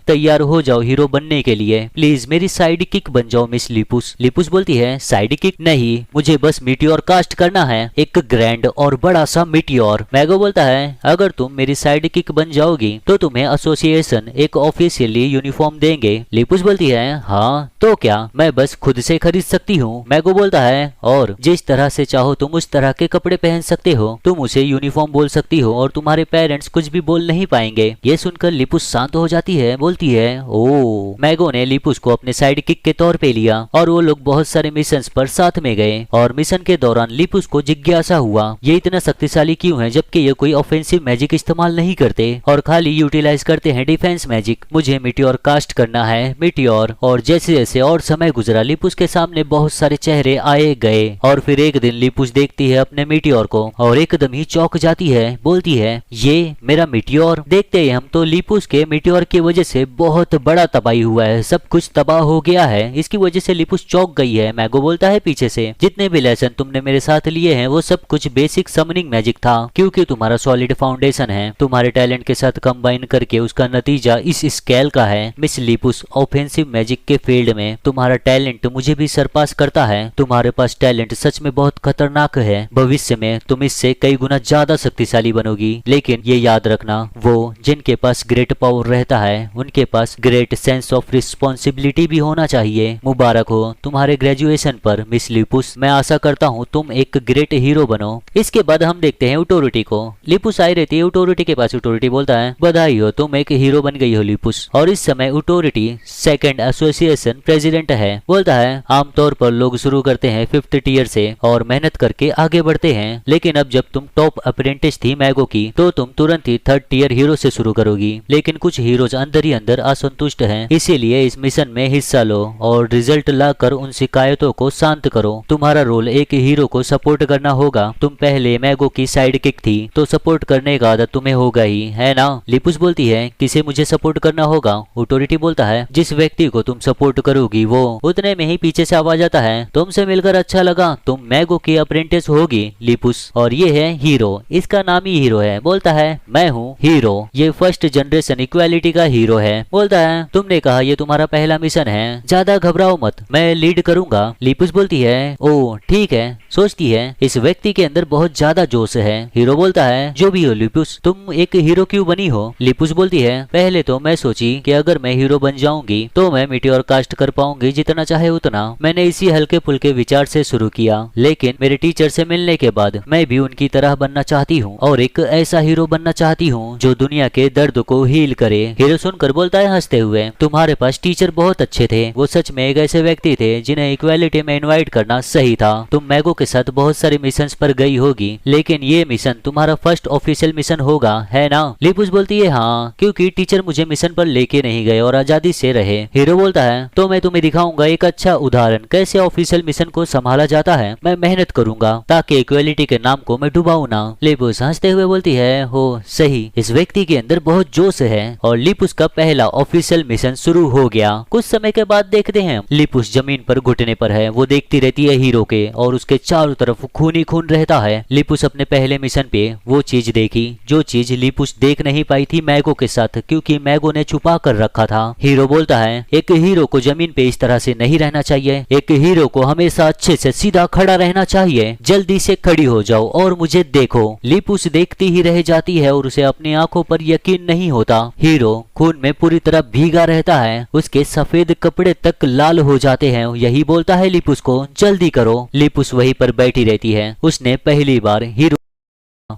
तैयार हो जाओ हीरो बनने के लिए, प्लीज मेरी साइड किक बन जाओ मिस लिपुस। लिपुस बोलती है साइड किक नहीं, मुझे बस मीटियोर कास्ट करना है, एक ग्रैंड और बड़ा सा मीटियोर। मैगो बोलता है अगर तुम मेरी साइड किक बन जाओगी तो तुम्हें एसोसिएशन एक ऑफिशियली यूनिफॉर्म देंगे। लिपुस बोलती है हाँ तो क्या मैं बस खुद से खरीद सकती हूँ? मैगो बोलता है और जिस तरह से चाहो तुम उस तरह के कपड़े पहन सकते हो, तुम उसे यूनिफॉर्म बोल सकती हो और तुम्हारे पेरेंट्स कुछ भी बोल नहीं पाएंगे। ये सुनकर लिपुस शांत हो जाती है, बोलती है ओ। मैगो ने लिपुस को अपने साइड किक के तौर पे लिया और वो लोग बहुत सारे मिशन पर साथ में गए। और मिशन के दौरान लिपुस को जिज्ञासा हुआ ये इतना शक्तिशाली क्यों है जबकि ये कोई ऑफेंसिव मैजिक इस्तेमाल नहीं करते और खाली यूटिलाइज करते हैं डिफेंस मैजिक। मुझे मीटियोर कास्ट करना है, मीटियोर। और जैसे जैसे और समय गुजरा लिपुस के सामने बहुत सारे चेहरे आए गए और फिर एक दिन लिपुस देखती है अपने मीटियोर को और एकदम ही चौंक जाती है, बोलती है ये मेरा मीटियोर। देखते ही हम तो लिपुस के मीटियोर की वजह से बहुत बड़ा तबाही हुआ है, सब कुछ तबाह हो गया है। इसकी वजह से लिपुस चौंक गई है। मैगो बोलता है पीछे से जितने भी लेसन तुमने मेरे साथ लिए हैं वो सब कुछ बेसिक समनिंग मैजिक था, क्योंकि तुम्हारा सॉलिड फाउंडेशन है, तुम्हारे टैलेंट के साथ कंबाइन करके उसका नतीजा इस स्केल का है। मिस लिपुस ऑफेंसिव मैजिक के फील्ड में तुम्हारा टैलेंट मुझे भी सरपास करता है। तुम्हारे पास टैलेंट सच में बहुत खतरनाक है, भविष्य में तुम इससे कई गुना ज्यादा शक्तिशाली बनोगी। लेकिन ये याद रखना वो जिनके पास ग्रेट पावर रहता है उनके पास ग्रेट सेंस ऑफ रिस्पॉन्सिबिलिटी भी होना चाहिए। मुबारक हो तुम्हारे ग्रेजुएशन पर मिस लिपुस, मैं आशा करता हूँ तुम एक ग्रेट हीरो बनो। इसके बाद हम देखते हैं ऑटोरिटी को। लिपुस आई रहती है ऑटोरिटी के पास। ऑटोरिटी बोलता है बधाई हो तुम एक हीरो बन गई हो लिपुस। और इस समय ऑटोरिटी सेकंड एसोसिएशन प्रेसिडेंट है। बोलता है आमतौर पर लोग शुरू करते हैं 5th टीयर से और मेहनत करके आगे बढ़ते हैं, लेकिन अब जब तुम टॉप अप्रेंटिस थी मैगो की तो तुम तुरंत ही 3rd टीयर हीरो से शुरू करोगी। लेकिन कुछ हीरोज अंदर ही अंदर असंतुष्ट हैं, इसीलिए इस मिशन में हिस्सा लो और रिजल्ट लाकर उन शिकायतों को शांत करो। तुम्हारा रोल एक हीरो को सपोर्ट करना होगा। तुम पहले मैगो की साइड किक थी तो सपोर्ट करने का आदत तुम्हें होगा ही, है ना? लिपुस बोलती है किसे मुझे सपोर्ट करना होगा? ऑटोरिटी बोलता है जिस व्यक्ति को तुम सपोर्ट करोगी वो। उतने में ही पीछे से आवाज आता है तुमसे मिलकर अच्छा लगा, तुम मैगो की अप्रेंटिस होगी लिपुस। और ये है हीरो, इसका नाम ही हीरो है। बोलता है मैं हूँ हीरो, ये फर्स्ट जनरेशन इक्वालिटी का हीरो है। बोलता है तुमने कहा ये तुम्हारा पहला मिशन है, ज्यादा घबराओ मत, मैं लीड करूंगा। लिपुस बोलती है ओ ठीक है। सोचती है इस व्यक्ति के अंदर बहुत ज्यादा जोश है। हीरो बोलता है जो भी हो लिपुस तुम एक हीरो क्यों बनी हो? लिपुस बोलती है पहले तो मैं सोची कि अगर मैं हीरो बन जाऊंगी तो मैं मीटियोर कास्ट कर पाऊंगी जितना चाहे उतना। मैंने इसी हल्के फुल्के विचार से शुरू किया, लेकिन मेरे टीचर से मिलने के बाद मैं भी उनकी तरह बनना चाहती हूँ और एक ऐसा हीरो बनना चाहती हूँ जो दुनिया के दर्द को हील करे। हीरो सुनकर बोलता है हंसते हुए तुम्हारे पास टीचर बहुत अच्छे थे, वो सच में एक ऐसे व्यक्ति थे जिन्हें इक्वालिटी में इनवाइट करना सही था। तुम मैगो के साथ बहुत सारे मिशन पर गई होगी, लेकिन ये मिशन तुम्हारा फर्स्ट ऑफिशियल मिशन होगा, है ना? लिपुस बोलती है हाँ, क्योंकि टीचर मुझे मिशन पर लेके नहीं गए और आजादी से रहे। हीरो बोलता है तो मैं तुम्हें दिखाऊंगा एक अच्छा उदाहरण कैसे ऑफिशियल मिशन को संभाला जाता है। मैं मेहनत करूंगा ताकि इक्वालिटी के नाम को मैं डुबाऊं ना। लिपुस हंसते हुए बोलती है हो सही, इस व्यक्ति के अंदर बहुत जोश है। और लिपुस का पहला ऑफिशियल मिशन शुरू हो गया। कुछ समय के बाद देखते हैं लिपुस जमीन पर घुटने पर है, वो देखती रहती है हीरो के और उसके चारों तरफ खून ही खून रहता है। लिपुस अपने पहले मिशन पे वो चीज देखी जो चीज लिपुस देख नहीं पाई थी मैगो के साथ, क्योंकि मैगो ने छुपा कर रखा था। हीरो बोलता है एक हीरो को जमीन पे इस तरह से नहीं रहना चाहिए, एक हीरो को हमेशा अच्छे से सीधा खड़ा रहना चाहिए। जल्दी से खड़ी हो जाओ और मुझे देखो। लिपुस देखती ही रह जाती है और उसे अपनी आंखों पर यकीन नहीं होता। हीरो खून में पूरी तरह भीगा रहता है, उसके सफेद कपड़े तक लाल हो जाते हैं। यही बोलता है लिपुस को जल्दी करो। लिपुस वहीं पर बैठी रहती है, उसने पहली बार हीरो।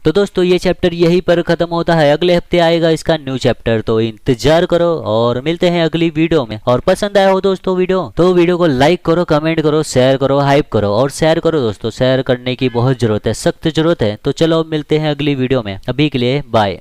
तो दोस्तों ये चैप्टर यहीं पर खत्म होता है, अगले हफ्ते आएगा इसका न्यू चैप्टर, तो इंतजार करो और मिलते हैं अगली वीडियो में। और पसंद आया हो दोस्तों वीडियो तो वीडियो को लाइक करो, कमेंट करो, शेयर करो, हाइप करो और शेयर करो दोस्तों। शेयर करने की बहुत जरूरत है, सख्त जरूरत है। तो चलो मिलते हैं अगली वीडियो में, अभी के लिए बाय।